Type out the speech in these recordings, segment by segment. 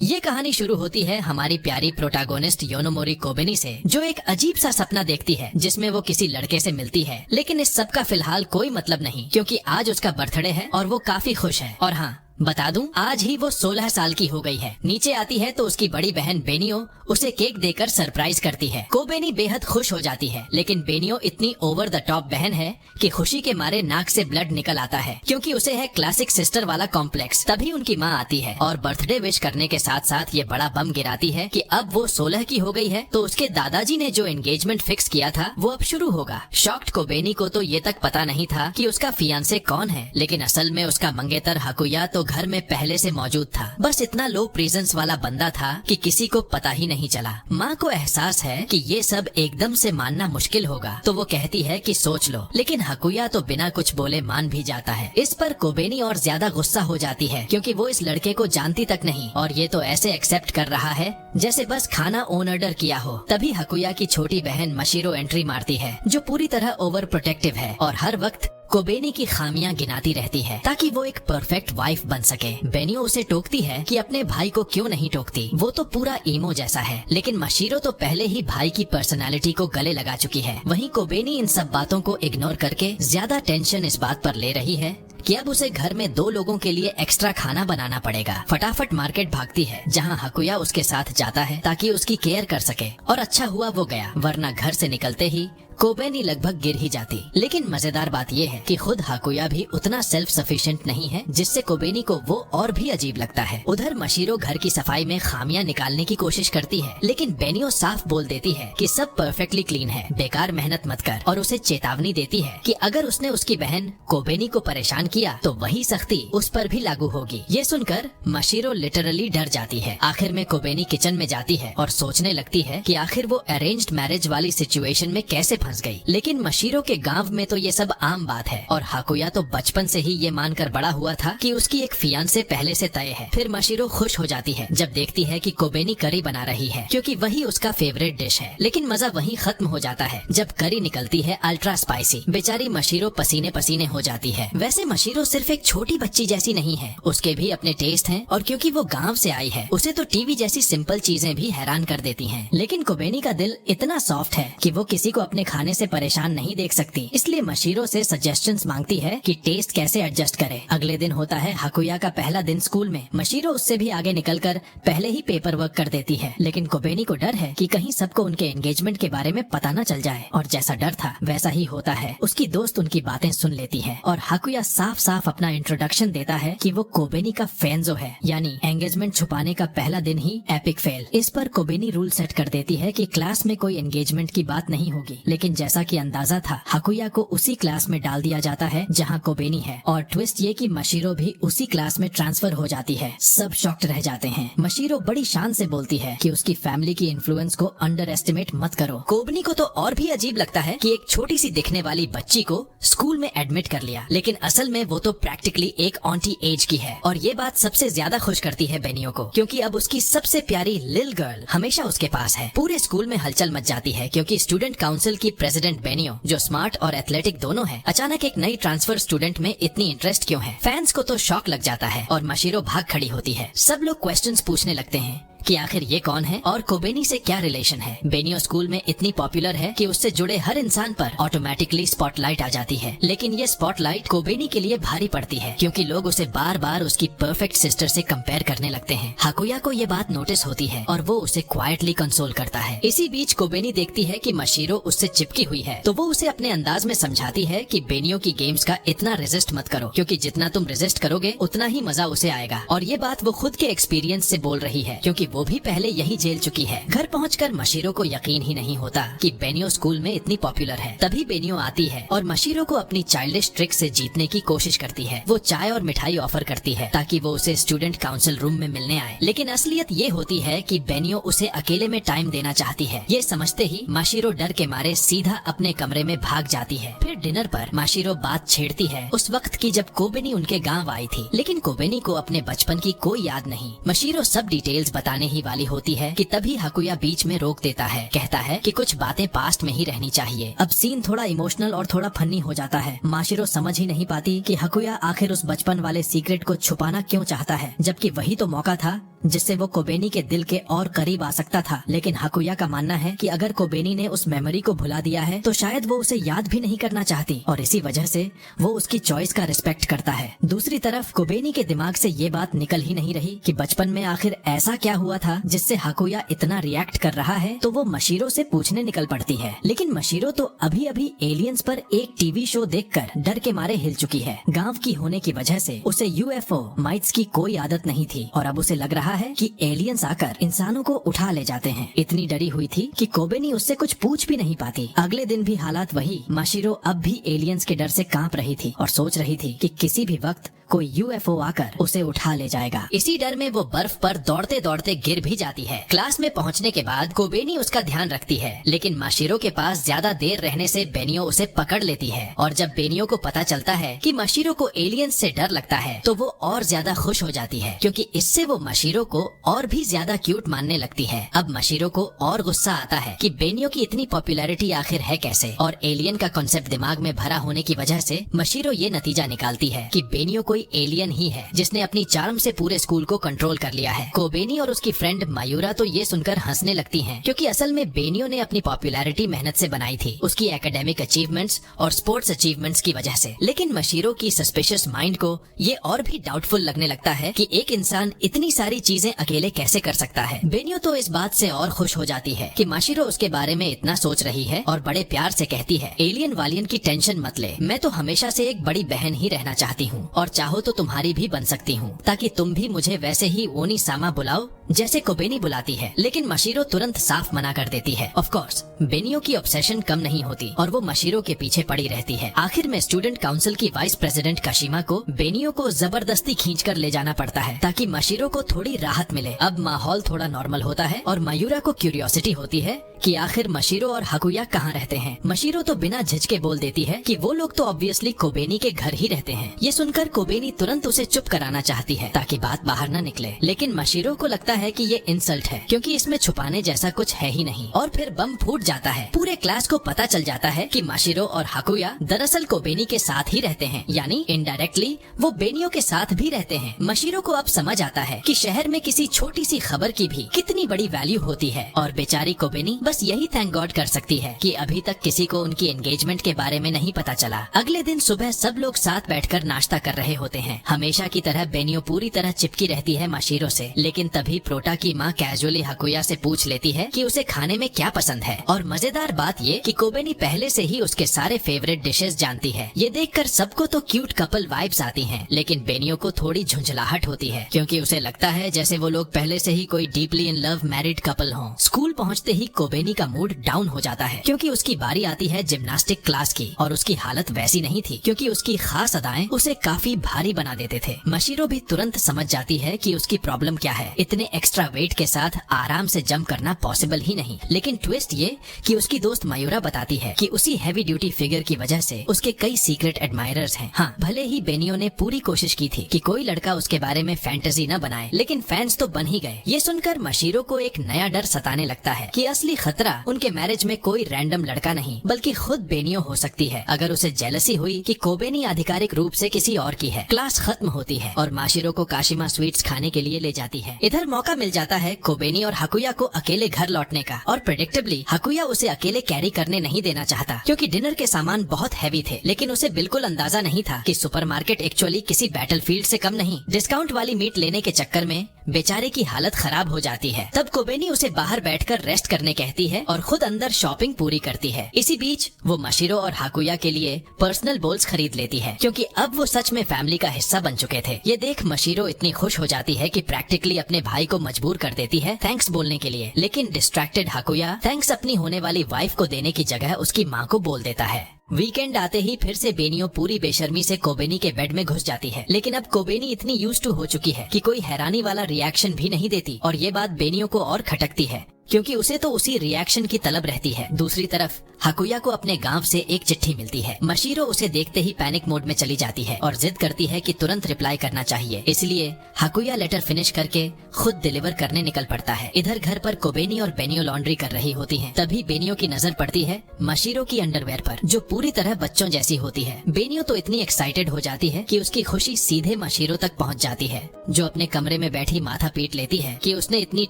ये कहानी शुरू होती है हमारी प्यारी प्रोटैगोनिस्ट योनोमोरी कोबेनी से, जो एक अजीब सा सपना देखती है जिसमें वो किसी लड़के से मिलती है। लेकिन इस सब का फिलहाल कोई मतलब नहीं, क्योंकि आज उसका बर्थडे है और वो काफी खुश है। और हाँ, बता दूं, आज ही वो 16 साल की हो गई है। नीचे आती है तो उसकी बड़ी बहन बेनियो उसे केक देकर सरप्राइज करती है। कोबेनी बेहद खुश हो जाती है, लेकिन बेनियो इतनी ओवर द टॉप बहन है कि खुशी के मारे नाक से ब्लड निकल आता है, क्योंकि उसे है क्लासिक सिस्टर वाला कॉम्प्लेक्स। तभी उनकी माँ आती है और बर्थडे विश करने के साथ साथ ये बड़ा बम गिराती है कि अब वो 16 की हो गई है तो उसके दादाजी ने जो एंगेजमेंट फिक्स किया था वो अब शुरू होगा। शॉक्ड कोबेनी को तो ये तक पता नहीं था कि उसका फियांसे कौन है, लेकिन असल में उसका मंगेतर हाकुया तो घर में पहले से मौजूद था। बस इतना लो प्रेजेंस वाला बंदा था कि किसी को पता ही नहीं चला। माँ को एहसास है कि ये सब एकदम से मानना मुश्किल होगा, तो वो कहती है कि सोच लो, लेकिन हाकुया तो बिना कुछ बोले मान भी जाता है। इस पर कोबेनी और ज्यादा गुस्सा हो जाती है, क्योंकि वो इस लड़के को जानती तक नहीं और ये तो ऐसे एक्सेप्ट कर रहा है जैसे बस खाना ओन ऑर्डर किया हो। तभी हाकुया की छोटी बहन मशीरो एंट्री मारती है, जो पूरी तरह ओवर प्रोटेक्टिव है और हर वक्त कोबेनी की खामियां गिनाती रहती है ताकि वो एक परफेक्ट वाइफ बन सके। बेनियो उसे टोकती है कि अपने भाई को क्यों नहीं टोकती, वो तो पूरा ईमो जैसा है। लेकिन मशीरो तो पहले ही भाई की पर्सनालिटी को गले लगा चुकी है। वहीं कोबेनी इन सब बातों को इग्नोर करके ज्यादा टेंशन इस बात पर ले रही है कि अब उसे घर में 2 लोगों के लिए एक्स्ट्रा खाना बनाना पड़ेगा। फटाफट मार्केट भागती है, जहां हाकुया उसके साथ जाता है ताकि उसकी केयर कर सके। और अच्छा हुआ वो गया, वरना घर से निकलते ही कोबेनी लगभग गिर ही जाती। लेकिन मजेदार बात ये है कि खुद हाकुया भी उतना सेल्फ सफिशिएंट नहीं है, जिससे कोबेनी को वो और भी अजीब लगता है। उधर मशीरो घर की सफाई में खामियां निकालने की कोशिश करती है, लेकिन बेनियो साफ बोल देती है कि सब परफेक्टली क्लीन है, बेकार मेहनत मत कर, और उसे चेतावनी देती है कि अगर उसने उसकी बहन कोबेनी को परेशान किया तो वही सख्ती उस पर भी लागू होगी। ये सुनकर मशीरो लिटरली डर जाती है। आखिर में कोबेनी किचन में जाती है और सोचने लगती है कि आखिर वो अरेंज्ड मैरिज वाली सिचुएशन में कैसे फंस गई। लेकिन मशीरो के गांव में तो ये सब आम बात है और हाकुया तो बचपन से ही ये मानकर बड़ा हुआ था कि उसकी एक फियांसे पहले से तय है। फिर मशीरो खुश हो जाती है जब देखती है कि कोबेनी करी बना रही है, क्योंकि वही उसका फेवरेट डिश है। लेकिन मजा वहीं खत्म हो जाता है जब करी निकलती है अल्ट्रा स्पाइसी। बेचारी मशीरो पसीने पसीने हो जाती है। वैसे मशीरो सिर्फ एक छोटी बच्ची जैसी नहीं है, उसके भी अपने टेस्ट हैं, और क्योंकि वो गाँव से आई है उसे तो टीवी जैसी सिंपल चीजें भी हैरान कर देती है। लेकिन कोबेनी का दिल इतना सॉफ्ट है कि वो किसी को अपने खाने से परेशान नहीं देख सकती, इसलिए मशीरो से सजेशंस मांगती है कि टेस्ट कैसे एडजस्ट करे। अगले दिन होता है हाकुया का पहला दिन स्कूल में। मशीरो उससे भी आगे निकलकर पहले ही पेपर वर्क कर देती है, लेकिन कोबेनी को डर है कि कहीं सबको उनके एंगेजमेंट के बारे में पता न चल जाए। और जैसा डर था वैसा ही होता है। उसकी दोस्त उनकी बातें सुन लेती है और हाकुया साफ साफ अपना इंट्रोडक्शन देता है कि वो कोबेनी का फैंजो है, यानी एंगेजमेंट छुपाने का पहला दिन ही एपिक फेल। इस पर कोबेनी रूल सेट कर देती है कि क्लास में कोई एंगेजमेंट की बात नहीं होगी। लेकिन जैसा कि अंदाजा था, हाकुया को उसी क्लास में डाल दिया जाता है जहां कोबेनी है, और ट्विस्ट ये कि मशीरो भी उसी क्लास में ट्रांसफर हो जाती है। सब शॉक्ड रह जाते हैं। मशीरो बड़ी शान से बोलती है कि उसकी फैमिली की इन्फ्लुएंस को अंडर एस्टिमेट मत करो। कोबेनी को तो और भी अजीब लगता है कि एक छोटी सी दिखने वाली बच्ची को स्कूल में एडमिट कर लिया, लेकिन असल में वो तो प्रैक्टिकली एक ऑन्टी एज की है। और ये बात सबसे ज्यादा खुश करती है बेनियो को, क्योंकि अब उसकी सबसे प्यारी लिल गर्ल हमेशा उसके पास है। पूरे स्कूल में हलचल मच जाती है, क्योंकि स्टूडेंट काउंसिल की प्रेसिडेंट बेनियो, जो स्मार्ट और एथलेटिक दोनों है, अचानक एक नई ट्रांसफर स्टूडेंट में इतनी इंटरेस्ट क्यों है। फैंस को तो शॉक लग जाता है और मशीरो भाग खड़ी होती है। सब लोग क्वेश्चंस पूछने लगते हैं कि आखिर ये कौन है और कोबेनी से क्या रिलेशन है। बेनियो स्कूल में इतनी पॉपुलर है कि उससे जुड़े हर इंसान पर ऑटोमेटिकली स्पॉटलाइट आ जाती है। लेकिन ये स्पॉटलाइट कोबेनी के लिए भारी पड़ती है, क्योंकि लोग उसे बार बार उसकी परफेक्ट सिस्टर से कंपेयर करने लगते हैं। हाकुया को ये बात नोटिस होती है और वो उसे क्वाइटली कंसोल करता है। इसी बीच कोबेनी देखती है कि मशीरो उससे चिपकी हुई है, तो वो उसे अपने अंदाज में समझाती है कि बेनियो की गेम्स का इतना रेजिस्ट मत करो, क्योंकि जितना तुम रेजिस्ट करोगे उतना ही मजा उसे आएगा। और ये बात वो खुद के एक्सपीरियंस से बोल रही है, क्योंकि वो भी पहले यही झेल चुकी है। घर पहुंचकर मशीरो को यकीन ही नहीं होता कि बेनियो स्कूल में इतनी पॉपुलर है। तभी बेनियो आती है और मशीरो को अपनी चाइल्डिश ट्रिक से जीतने की कोशिश करती है। वो चाय और मिठाई ऑफर करती है ताकि वो उसे स्टूडेंट काउंसिल रूम में मिलने आए। लेकिन असलियत ये होती है कि बेनियो उसे अकेले में टाइम देना चाहती है। ये समझते ही मशीरो डर के मारे सीधा अपने कमरे में भाग जाती है। फिर डिनर पर मशीरो बात छेड़ती है उस वक्त की जब कोबेनी उनके गाँव आई थी, लेकिन कोबेनी को अपने बचपन की कोई याद नहीं। मशीरो सब डिटेल्स बताने आने ही वाली होती है कि तभी हाकुया बीच में रोक देता है। कहता है कि कुछ बातें पास्ट में ही रहनी चाहिए। अब सीन थोड़ा इमोशनल और थोड़ा फनी हो जाता है। माशिरो समझ ही नहीं पाती कि हाकुया आखिर उस बचपन वाले सीक्रेट को छुपाना क्यों चाहता है, जबकि वही तो मौका था जिससे वो कोबेनी के दिल के और करीब आ सकता था। लेकिन हाकुया का मानना है कि अगर कोबेनी ने उस मेमोरी को भुला दिया है तो शायद वो उसे याद भी नहीं करना चाहती, और इसी वजह से वो उसकी चॉइस का रिस्पेक्ट करता है। दूसरी तरफ कोबेनी के दिमाग से ये बात निकल ही नहीं रही कि बचपन में आखिर ऐसा क्या हुआ था जिससे हाकुया इतना रिएक्ट कर रहा है। तो वो मशीरो से पूछने निकल पड़ती है, लेकिन मशीरो तो अभी अभी एलियंस पर एक टीवी शो देखकर डर के मारे हिल चुकी है। गांव की होने की वजह से उसे यूएफओ माइट्स की कोई आदत नहीं थी और अब उसे लग रहा है कि एलियंस आकर इंसानों को उठा ले जाते हैं। इतनी डरी हुई थी कि कोबेनी उससे कुछ पूछ भी नहीं पाती। अगले दिन भी हालात वही। मशीरो अब भी एलियंस के डर से कांप रही थी और सोच रही थी कि किसी भी वक्त कोई यूएफओ आकर उसे उठा ले जाएगा। इसी डर में वो बर्फ पर दौड़ते दौड़ते गिर भी जाती है। क्लास में पहुंचने के बाद कोबेनी उसका ध्यान रखती है, लेकिन मशीरो के पास ज्यादा देर रहने से बेनियो उसे पकड़ लेती है। और जब बेनियो को पता चलता है कि मशीरो को एलियंस से डर लगता है तो वो और ज्यादा खुश हो जाती है, क्योंकि इससे वो मशीरो को और भी ज्यादा क्यूट मानने लगती है। अब मशीरो को और गुस्सा आता है कि बेनियो की इतनी पॉपुलैरिटी आखिर है कैसे, और एलियन का कॉन्सेप्ट दिमाग में भरा होने की वजह से मशीरो ये नतीजा निकालती है कि बेनियो कोई एलियन ही है जिसने अपनी चार्म से पूरे स्कूल को कंट्रोल कर लिया है। कोबेनी और उसकी फ्रेंड मायूरा तो ये सुनकर हंसने लगती हैं, क्योंकि असल में बेनियो ने अपनी पॉपुलैरिटी मेहनत से बनाई थी, उसकी एकेडमिक अचीवमेंट्स और स्पोर्ट्स अचीवमेंट्स की वजह से। लेकिन मशीरो की सस्पिशियस माइंड को ये और भी डाउटफुल लगने लगता है कि एक इंसान इतनी सारी चीजें अकेले कैसे कर सकता है। बेनियो तो इस बात से और खुश हो जाती है कि मशीरो उसके बारे में इतना सोच रही है और बड़े प्यार से कहती है, एलियन वालियन की टेंशन मत ले, मैं तो हमेशा से एक बड़ी बहन ही रहना चाहती हूँ और चाहो तो तुम्हारी भी बन सकती हूँ, ताकि तुम भी मुझे वैसे ही ओनी सामा बुलाओ जैसे कोबेनी बुलाती है। लेकिन मशीरो तुरंत साफ मना कर देती है। ऑफ कोर्स बेनियो की ऑब्सेशन कम नहीं होती और वो मशीरो के पीछे पड़ी रहती है। आखिर में स्टूडेंट काउंसिल की वाइस प्रेसिडेंट कशिमा को बेनियो को जबरदस्ती खींचकर ले जाना पड़ता है ताकि मशीरो को थोड़ी राहत मिले। अब माहौल थोड़ा नॉर्मल होता है और मायूरा को क्यूरियोसिटी होती है कि आखिर मशीरो और हाकुया कहाँ रहते हैं। मशीरो तो बिना झिझके बोल देती है कि वो लोग तो ऑब्वियसली कोबेनी के घर ही रहते हैं। ये सुनकर कोबेनी तुरंत उसे चुप कराना चाहती है ताकि बात बाहर न निकले, लेकिन मशीरो को लगता है कि ये इंसल्ट है क्योंकि इसमें छुपाने जैसा कुछ है ही नहीं। और फिर बम फूट जाता है। पूरे क्लास को पता चल जाता है कि मशीरो और हाकुया दरअसल कोबेनी के साथ ही रहते हैं, यानी इनडायरेक्टली वो बेनियो के साथ भी रहते हैं। मशीरो को अब समझ आता है कि शहर में किसी छोटी सी खबर की भी कितनी बड़ी वैल्यू होती है, और बेचारी कोबेनी बस यही थैंक गॉड कर सकती है कि अभी तक किसी को उनकी एंगेजमेंट के बारे में नहीं पता चला। अगले दिन सुबह सब लोग साथ बैठकर नाश्ता कर रहे होते हैं। हमेशा की तरह बेनियो पूरी तरह चिपकी रहती है मशीरो से, लेकिन तभी प्रोटा की माँ कैजुअली हाकुया से पूछ लेती है कि उसे खाने में क्या पसंद है। और मजेदार बात ये कि कोबेनी पहले से ही उसके सारे फेवरेट डिशेस जानती है। ये देखकर सबको तो क्यूट कपल वाइब्स आती हैं, लेकिन बेनियो को थोड़ी झुंझलाहट होती है क्योंकि उसे लगता है जैसे वो लोग पहले से ही कोई deeply in love married couple हों। स्कूल पहुँचते ही कोबेनी का मूड डाउन हो जाता है क्योंकि उसकी बारी आती है जिम्नास्टिक क्लास की, और उसकी हालत वैसी नहीं थी क्योंकि उसकी खास अदाएं उसे काफी भारी बना देते थे। मशीरो भी तुरंत समझ जाती है कि उसकी प्रॉब्लम क्या है। इतने एक्स्ट्रा वेट के साथ आराम से जंप करना पॉसिबल ही नहीं। लेकिन ट्विस्ट ये कि उसकी दोस्त मायूरा बताती है कि उसी हैवी ड्यूटी फिगर की वजह से उसके कई सीक्रेट एडमायरर्स हैं। हाँ, भले ही बेनियो ने पूरी कोशिश की थी कि कोई लड़का उसके बारे में फैंटेसी न बनाए, लेकिन फैंस तो बन ही गए। ये सुनकर मशीरो को एक नया डर सताने लगता है कि असली खतरा उनके मैरिज में कोई रैंडम लड़का नहीं बल्कि खुद बेनियो हो सकती है। अगर उसे जेलसी हुई कि कोबेनी आधिकारिक रूप से किसी और की है। क्लास खत्म होती है और माशिरो को काशिमा स्वीट्स खाने के लिए ले जाती है। इधर मौका मिल जाता है कोबेनी और हाकुया को अकेले घर लौटने का, और प्रेडिक्टेबली हाकुया उसे अकेले कैरी करने नहीं देना चाहता क्योंकि डिनर के सामान बहुत हैवी थे। लेकिन उसे बिल्कुल अंदाजा नहीं था कि सुपरमार्केट एक्चुअली किसी बैटलफील्ड से कम नहीं। डिस्काउंट वाली मीट लेने के चक्कर में बेचारे की हालत खराब हो जाती है। तब कोबेनी उसे बाहर बैठकर रेस्ट करने कहती है और खुद अंदर शॉपिंग पूरी करती है। इसी बीच वो मशीरो और हाकुया के लिए पर्सनल बोल्स खरीद लेती है क्योंकि अब वो सच में फैमिली का हिस्सा बन चुके थे। ये देख मशीरो इतनी खुश हो जाती है कि प्रैक्टिकली अपने भाई को मजबूर कर देती है थैंक्स बोलने के लिए। लेकिन डिस्ट्रैक्टेड हाकुया थैंक्स अपनी होने वाली वाइफ को देने की जगह उसकी माँ को बोल देता है। वीकेंड आते ही फिर से बेनियो पूरी बेशर्मी से कोबेनी के बेड में घुस जाती है, लेकिन अब कोबेनी इतनी यूज्ड टू हो चुकी है कि कोई हैरानी वाला रिएक्शन भी नहीं देती। और ये बात बेनियो को और खटकती है क्योंकि उसे तो उसी रिएक्शन की तलब रहती है। दूसरी तरफ हाकुया को अपने गांव से एक चिट्ठी मिलती है। मशीरो उसे देखते ही पैनिक मोड में चली जाती है और जिद करती है कि तुरंत रिप्लाई करना चाहिए। इसलिए हाकुया लेटर फिनिश करके खुद डिलीवर करने निकल पड़ता है। इधर घर पर कोबेनी और बेनियो लॉन्ड्री कर रही होती हैं। तभी बेनियो की नजर पड़ती है मशीरो की अंडरवेयर पर, जो पूरी तरह बच्चों जैसी होती है। बेनियो तो इतनी एक्साइटेड हो जाती है कि उसकी खुशी सीधे मशीरो तक पहुंच जाती है, जो अपने कमरे में बैठी माथा पीट लेती है कि उसने इतनी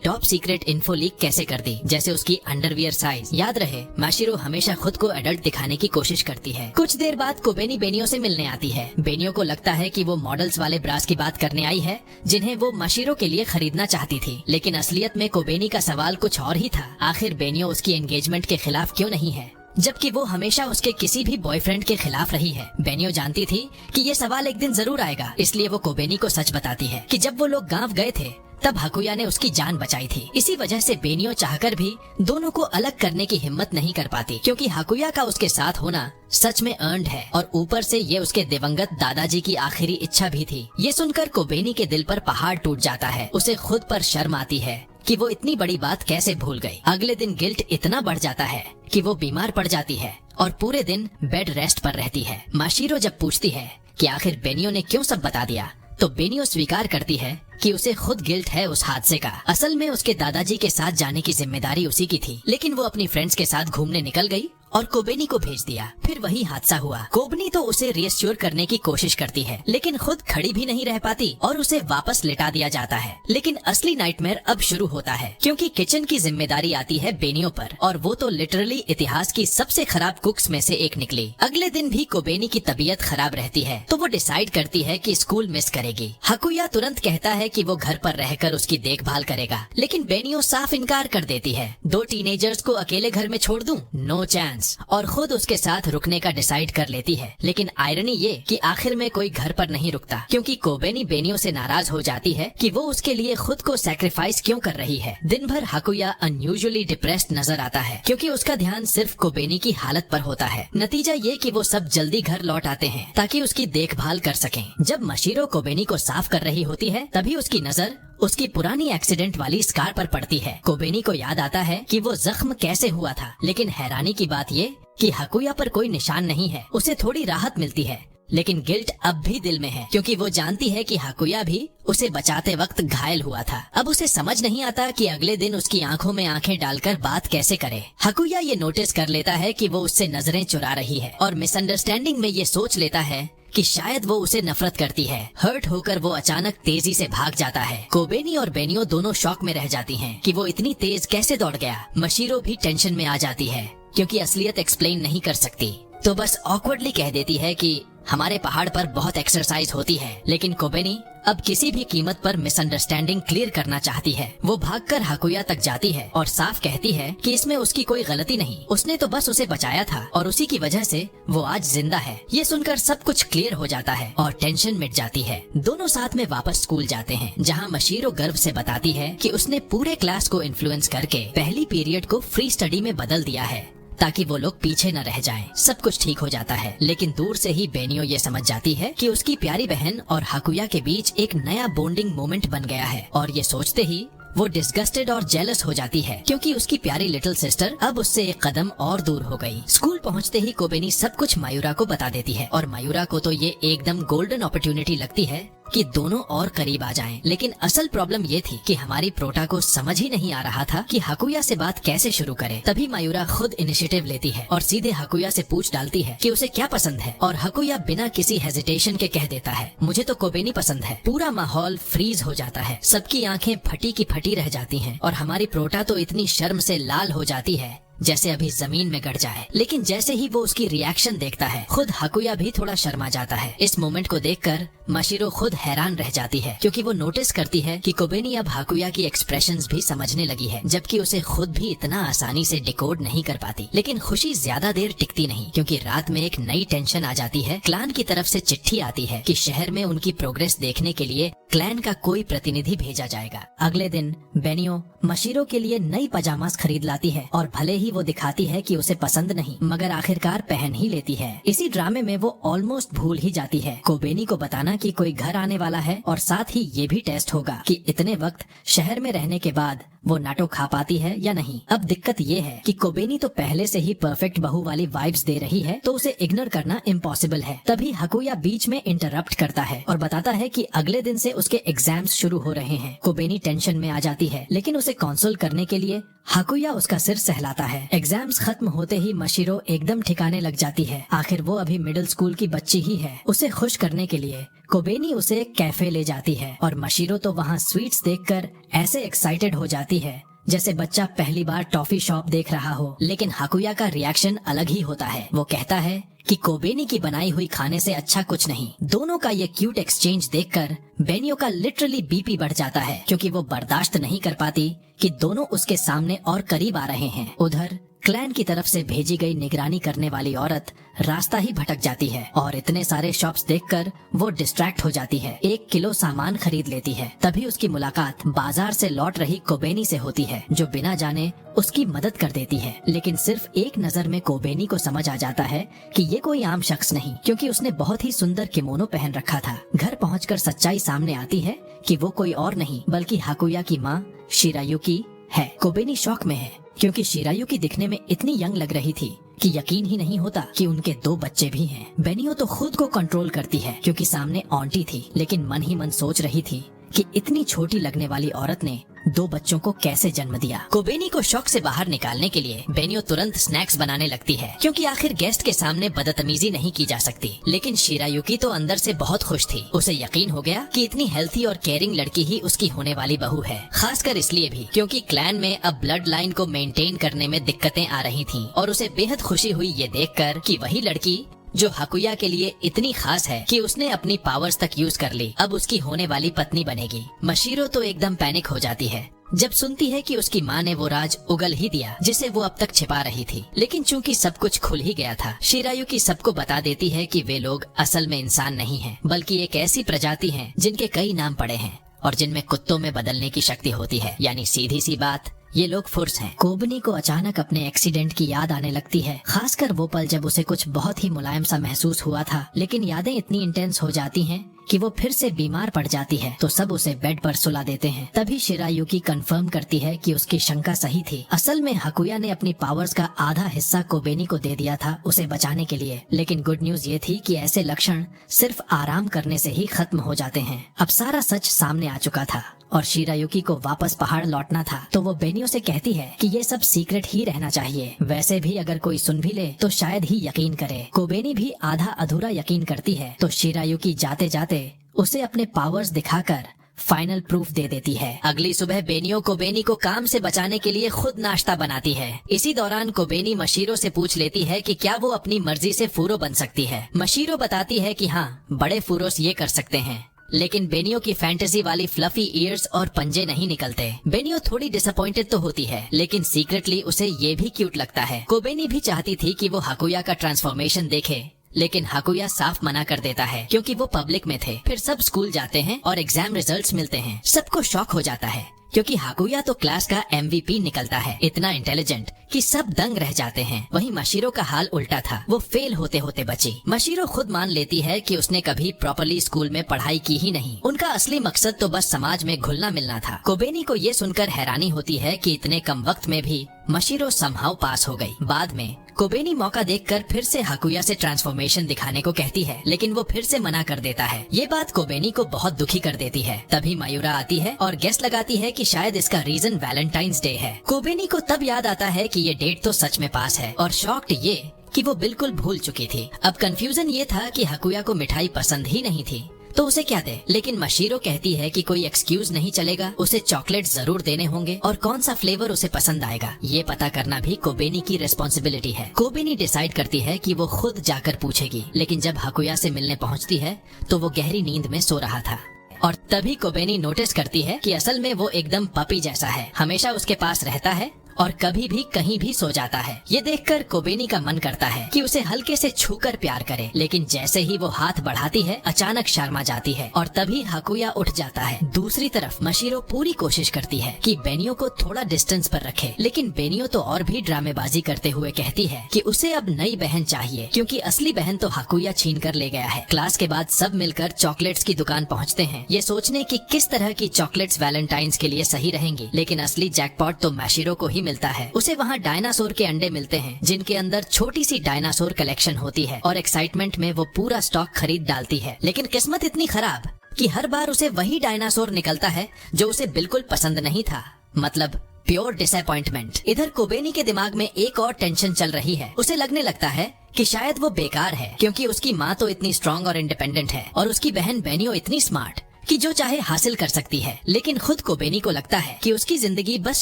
टॉप सीक्रेट इन्फो लीक कैसे कर दी, जैसे उसकी अंडरवियर साइज। याद रहे, मशीरो हमेशा खुद को एडल्ट दिखाने की कोशिश करती है। कुछ देर बाद कोबेनी बेनियो से मिलने आती है। बेनियो को लगता है कि वो मॉडल्स वाले ब्रास की बात करने आई है जिन्हें वो मशीरो के लिए खरीदना चाहती थी, लेकिन असलियत में कोबेनी का सवाल कुछ और ही था। आखिर बेनियो उसकी एंगेजमेंट के खिलाफ क्यों नहीं है, जबकि वो हमेशा उसके किसी भी बॉयफ्रेंड के खिलाफ रही है। बेनियो जानती थी कि ये सवाल एक दिन जरूर आएगा, इसलिए वो कोबेनी को सच बताती है कि जब वो लोग गांव गए थे तब हाकुया ने उसकी जान बचाई थी। इसी वजह से बेनियो चाहकर भी दोनों को अलग करने की हिम्मत नहीं कर पाती, क्योंकि हाकुया का उसके साथ होना सच में अर्न्ड है और ऊपर से ये उसके दिवंगत दादाजी की आखिरी इच्छा भी थी। ये सुनकर कोबेनी के दिल पर पहाड़ टूट जाता है। उसे खुद पर शर्म आती है कि वो इतनी बड़ी बात कैसे भूल गई। अगले दिन गिल्ट इतना बढ़ जाता है कि वो बीमार पड़ जाती है और पूरे दिन बेड रेस्ट पर रहती है। मशीरो जब पूछती है कि आखिर बेनियो ने क्यों सब बता दिया, तो बेनियो स्वीकार करती है कि उसे खुद गिल्ट है उस हादसे का। असल में उसके दादाजी के साथ जाने की जिम्मेदारी उसी की थी, लेकिन वो अपनी फ्रेंड्स के साथ घूमने निकल गई और कोबेनी को भेज दिया। फिर वही हादसा हुआ। कोबनी तो उसे रिएश्योर करने की कोशिश करती है, लेकिन खुद खड़ी भी नहीं रह पाती और उसे वापस लिटा दिया जाता है। लेकिन असली नाइटमेयर अब शुरू होता है, क्योंकि किचन की जिम्मेदारी आती है बेनियो पर, और वो तो लिटरली इतिहास की सबसे खराब कुक्स में से एक निकली। अगले दिन भी कोबेनी की तबीयत खराब रहती है, तो वो डिसाइड करती है कि स्कूल मिस करेगी। हाकुया तुरंत कहता है कि वो घर पर रहकर उसकी देखभाल करेगा, लेकिन बेनियो साफ इनकार कर देती है। 2 टीनेजर्स को अकेले घर में छोड़ दूं? No chance. और खुद उसके साथ रुकने का डिसाइड कर लेती है। लेकिन आयरनी ये कि आखिर में कोई घर पर नहीं रुकता, क्योंकि कोबेनी बेनियो से नाराज हो जाती है कि वो उसके लिए खुद को सैक्रिफाइस क्यों कर रही है। दिन भर हाकुया अनयूजुअली डिप्रेस्ड नजर आता है, क्योंकि उसका ध्यान सिर्फ कोबेनी की हालत पर होता है। नतीजा ये कि वो सब जल्दी घर लौट आते हैं ताकि उसकी देखभाल कर सकें। जब मशीरो कोबेनी को साफ कर रही होती है, तभी उसकी नजर उसकी पुरानी एक्सीडेंट वाली स्कार पर पड़ती है। कोबेनी को याद आता है कि वो जख्म कैसे हुआ था, लेकिन हैरानी की बात ये कि हाकुया पर कोई निशान नहीं है। उसे थोड़ी राहत मिलती है, लेकिन गिल्ट अब भी दिल में है, क्योंकि वो जानती है कि हाकुया भी उसे बचाते वक्त घायल हुआ था। अब उसे समझ नहीं आता कि अगले दिन उसकी आंखों में आंखें डालकर बात कैसे करे। हाकुया ये नोटिस कर लेता है कि वो उससे नजरें चुरा रही है, और मिसअंडरस्टैंडिंग में ये सोच लेता है कि शायद वो उसे नफरत करती है। हर्ट होकर वो अचानक तेजी से भाग जाता है। कोबेनी और बेनियो दोनों शॉक में रह जाती हैं कि वो इतनी तेज कैसे दौड़ गया। मशीरो भी टेंशन में आ जाती है, क्योंकि असलियत एक्सप्लेन नहीं कर सकती, तो बस ऑकवर्डली कह देती है कि हमारे पहाड़ पर बहुत एक्सरसाइज होती है। लेकिन कोबेनी अब किसी भी कीमत पर मिसअंडरस्टैंडिंग क्लियर करना चाहती है। वो भागकर हाकुया तक जाती है और साफ कहती है कि इसमें उसकी कोई गलती नहीं, उसने तो बस उसे बचाया था और उसी की वजह से वो आज जिंदा है। ये सुनकर सब कुछ क्लियर हो जाता है और टेंशन मिट जाती है। दोनों साथ में वापस स्कूल जाते हैं, जहाँ मशीरो गर्व से बताती है कि उसने पूरे क्लास को इन्फ्लुएंस करके पहली पीरियड को फ्री स्टडी में बदल दिया है, ताकि वो लोग पीछे न रह जाएं। सब कुछ ठीक हो जाता है, लेकिन दूर से ही बेनियो ये समझ जाती है कि उसकी प्यारी बहन और हाकुया के बीच एक नया बॉन्डिंग मोमेंट बन गया है, और ये सोचते ही वो डिस्गस्टेड और जेलस हो जाती है, क्योंकि उसकी प्यारी लिटिल सिस्टर अब उससे एक कदम और दूर हो गई। स्कूल पहुंचते ही कोबेनी सब कुछ मायूरा को बता देती है, और मायूरा को तो ये एकदम गोल्डन अपॉर्चुनिटी लगती है कि दोनों और करीब आ जाएं। लेकिन असल प्रॉब्लम ये थी कि हमारी प्रोटा को समझ ही नहीं आ रहा था कि हाकुया से बात कैसे शुरू करे। तभी मायूरा खुद इनिशिएटिव लेती है और सीधे हाकुया से पूछ डालती है कि उसे क्या पसंद है, और हाकुया बिना किसी हेजिटेशन के कह देता है, मुझे तो कोबेनी पसंद है। पूरा माहौल फ्रीज हो जाता है, सबकी आंखें फटी की फटी रह जाती हैं, और हमारी प्रोटा तो इतनी शर्म से लाल हो जाती है जैसे अभी जमीन में गड़ जाए। लेकिन जैसे ही वो उसकी रिएक्शन देखता है, खुद हाकुया भी थोड़ा शर्मा जाता है। इस मोमेंट को देखकर मशीरो खुद हैरान रह जाती है, क्योंकि वो नोटिस करती है कि कोबेनी अब हाकुया की एक्सप्रेशंस भी समझने लगी है, जबकि उसे खुद भी इतना आसानी से डिकोड नहीं कर पाती। लेकिन खुशी ज्यादा देर टिकती नहीं, क्योंकि रात में एक नई टेंशन आ जाती है। क्लान की तरफ से चिट्ठी आती है कि शहर में उनकी प्रोग्रेस देखने के लिए क्लैन का कोई प्रतिनिधि भेजा जाएगा। अगले दिन बेनियो मशीरो के लिए नई पजामास खरीद लाती है, और भले ही वो दिखाती है कि उसे पसंद नहीं, मगर आखिरकार पहन ही लेती है। इसी ड्रामे में वो ऑलमोस्ट भूल ही जाती है कोबेनी को बताना कि कोई घर आने वाला है, और साथ ही ये भी टेस्ट होगा कि इतने वक्त शहर में रहने के बाद वो नाटो खा पाती है या नहीं। अब दिक्कत ये है कि कोबेनी तो पहले से ही परफेक्ट बहू वाली वाइब्स दे रही है, तो उसे इग्नोर करना इम्पॉसिबल है। तभी हकुया बीच में इंटरप्ट करता है और बताता है कि अगले दिन से उसके एग्जाम्स शुरू हो रहे हैं। कोबेनी टेंशन में आ जाती है, लेकिन उसे कंसोल करने के लिए हकुया उसका सिर सहलाता है। एग्जाम्स खत्म होते ही मशीरो एकदम ठिकाने लग जाती है। आखिर वो अभी मिडिल स्कूल की बच्ची ही है। उसे खुश करने के लिए कोबेनी उसे एक कैफे ले जाती है और मशीरो तो वहाँ स्वीट्स देखकर ऐसे एक्साइटेड हो जाती है जैसे बच्चा पहली बार टॉफी शॉप देख रहा हो। लेकिन हकुया का रिएक्शन अलग ही होता है। वो कहता है कि कोबेनी की बनाई हुई खाने से अच्छा कुछ नहीं। दोनों का ये क्यूट एक्सचेंज देखकर बेनियो का लिटरली बीपी बढ़ जाता है, क्योंकि वो बर्दाश्त नहीं कर पाती कि दोनों उसके सामने और करीब आ रहे हैं। उधर क्लैन की तरफ से भेजी गई निगरानी करने वाली औरत रास्ता ही भटक जाती है और इतने सारे शॉप्स देखकर वो डिस्ट्रैक्ट हो जाती है। 1 किलो सामान खरीद लेती है। तभी उसकी मुलाकात बाजार से लौट रही कोबेनी से होती है, जो बिना जाने उसकी मदद कर देती है। लेकिन सिर्फ एक नजर में कोबेनी को समझ आ जाता है कि ये कोई आम शख्स नहीं, क्योंकि उसने बहुत ही सुंदर किमोनो पहन रखा था। घर पहुंचकर सच्चाई सामने आती है कि वो कोई और नहीं बल्कि हकुया की माँ शिरायुकी है। कोबेनी शॉक में है, क्योंकि शिरायुकी दिखने में इतनी यंग लग रही थी कि यकीन ही नहीं होता कि उनके 2 बच्चे भी हैं। बेनियो तो खुद को कंट्रोल करती है, क्योंकि सामने आंटी थी, लेकिन मन ही मन सोच रही थी कि इतनी छोटी लगने वाली औरत ने 2 बच्चों को कैसे जन्म दिया। कोबेनी को शॉक से बाहर निकालने के लिए बेनियो तुरंत स्नैक्स बनाने लगती है, क्योंकि आखिर गेस्ट के सामने बदतमीजी नहीं की जा सकती। लेकिन शिरायुकी तो अंदर से बहुत खुश थी। उसे यकीन हो गया कि इतनी हेल्थी और केयरिंग लड़की ही उसकी होने वाली बहू है। खासकर इसलिए भी क्योंकि क्लैन में अब ब्लड लाइन को मेंटेन करने में दिक्कतें आ रही थी, और उसे बेहद खुशी हुई ये देखकर कि वही लड़की जो हकुया के लिए इतनी खास है कि उसने अपनी पावर्स तक यूज कर ली, अब उसकी होने वाली पत्नी बनेगी। मशीरो तो एकदम पैनिक हो जाती है जब सुनती है कि उसकी माँ ने वो राज उगल ही दिया जिसे वो अब तक छिपा रही थी। लेकिन चूंकि सब कुछ खुल ही गया था, शिरायुकी सबको बता देती है कि वे लोग असल में इंसान नहीं हैं, बल्कि एक ऐसी प्रजाति हैं जिनके कई नाम पड़े हैं और जिनमें कुत्तों में बदलने की शक्ति होती है। यानी सीधी सी बात, ये लोग फुर्स हैं। कोबनी को अचानक अपने एक्सीडेंट की याद आने लगती है, खासकर वो पल जब उसे कुछ बहुत ही मुलायम सा महसूस हुआ था। लेकिन यादें इतनी इंटेंस हो जाती हैं कि वो फिर से बीमार पड़ जाती है, तो सब उसे बेड पर सुला देते हैं। तभी शिरायुकी कंफर्म करती है कि उसकी शंका सही थी। असल में हकुया ने अपनी पावर्स का आधा हिस्सा कोबेनी को दे दिया था उसे बचाने के लिए। लेकिन गुड न्यूज ये थी कि ऐसे लक्षण सिर्फ आराम करने से ही खत्म हो जाते हैं। अब सारा सच सामने आ चुका था और शिरायुकी को वापस पहाड़ लौटना था, तो वो बेनियो से कहती है कि ये सब सीक्रेट ही रहना चाहिए। वैसे भी अगर कोई सुन भी ले तो शायद ही यकीन करे। कोबेनी भी आधा अधूरा यकीन करती है, तो शिरायुकी जाते जाते उसे अपने पावर्स दिखाकर फाइनल प्रूफ दे देती है। अगली सुबह बेनियो कोबेनी को काम से बचाने के लिए खुद नाश्ता बनाती है। इसी दौरान कोबेनी मशीरो से पूछ लेती है कि क्या वो अपनी मर्जी से फूरो बन सकती है। मशीरो बताती है कि हाँ, बड़े फूरोस ये कर सकते हैं, लेकिन बेनियो की फैंटेसी वाली फ्लफी ईयर्स और पंजे नहीं निकलते। बेनियो थोड़ी डिसअपॉइंटेड तो होती है, लेकिन सीक्रेटली उसे ये भी क्यूट लगता है। कोबेनी भी चाहती थी कि वो हकुया का ट्रांसफॉर्मेशन देखे, लेकिन हकुया साफ मना कर देता है क्योंकि वो पब्लिक में थे। फिर सब स्कूल जाते हैं और एग्जाम रिजल्ट्स मिलते हैं। सबको शॉक हो जाता है क्योंकि हकुया तो क्लास का MVP निकलता है, इतना इंटेलिजेंट कि सब दंग रह जाते हैं। वहीं मशीरो का हाल उल्टा था, वो फेल होते होते बची। मशीरो खुद मान लेती है कि उसने कभी प्रॉपरली स्कूल में पढ़ाई की ही नहीं। उनका असली मकसद तो बस समाज में घुलना मिलना था। कोबेनी को ये सुनकर हैरानी होती है कि इतने कम वक्त में भी मशीरो समहाउ पास हो गई। बाद में कोबेनी मौका देखकर फिर से हकुया से ट्रांसफॉर्मेशन दिखाने को कहती है, लेकिन वो फिर से मना कर देता है। ये बात कोबेनी को बहुत दुखी कर देती है। तभी मायूरा आती है और गेस लगाती है कि शायद इसका रीजन वैलेंटाइंस डे है। कोबेनी को तब याद आता है कि ये डेट तो सच में पास है, और शॉक्ड ये कि वो बिल्कुल भूल चुकी थी। अब कंफ्यूजन ये था कि हकुया को मिठाई पसंद ही नहीं थी तो उसे क्या दे। लेकिन मशीरो कहती है कि कोई एक्सक्यूज नहीं चलेगा, उसे चॉकलेट जरूर देने होंगे, और कौन सा फ्लेवर उसे पसंद आएगा ये पता करना भी कोबेनी की रिस्पॉन्सिबिलिटी है। कोबेनी डिसाइड करती है कि वो खुद जाकर पूछेगी, लेकिन जब हकुया से मिलने पहुंचती है तो वो गहरी नींद में सो रहा था। और तभी कोबेनी नोटिस करती है कि असल में वो एकदम पपी जैसा है, हमेशा उसके पास रहता है और कभी भी कहीं भी सो जाता है। ये देखकर कोबेनी का मन करता है कि उसे हल्के से छूकर प्यार करे, लेकिन जैसे ही वो हाथ बढ़ाती है अचानक शर्मा जाती है और तभी हाकुया उठ जाता है। दूसरी तरफ मशीरो पूरी कोशिश करती है कि बेनियो को थोड़ा डिस्टेंस पर रखे, लेकिन बेनियो तो और भी ड्रामेबाजी करते हुए कहती है कि उसे अब नई बहन चाहिए क्योंकि असली बहन तो हाकुया छीन कर ले गया है। क्लास के बाद सब मिलकर चॉकलेट्स की दुकान पहुँचते हैं, ये सोचने की किस तरह की चॉकलेट्स वैलेंटाइंस के लिए सही रहेंगी, लेकिन असली जैकपॉट तो मशीरो को ही मिलता है। उसे वहाँ डायनासोर के अंडे मिलते हैं जिनके अंदर छोटी सी डायनासोर कलेक्शन होती है और एक्साइटमेंट में वो पूरा स्टॉक खरीद डालती है। लेकिन किस्मत इतनी खराब कि हर बार उसे वही डायनासोर निकलता है जो उसे बिल्कुल पसंद नहीं था, मतलब प्योर डिसअपॉइंटमेंट। इधर कोबेनी के दिमाग में एक और टेंशन चल रही है। उसे लगने लगता है कि शायद वो बेकार है क्योंकि उसकी माँ तो इतनी स्ट्रांग और इंडिपेंडेंट है और उसकी बहन बेनियो इतनी स्मार्ट कि जो चाहे हासिल कर सकती है। लेकिन खुद कोबेनी को लगता है कि उसकी जिंदगी बस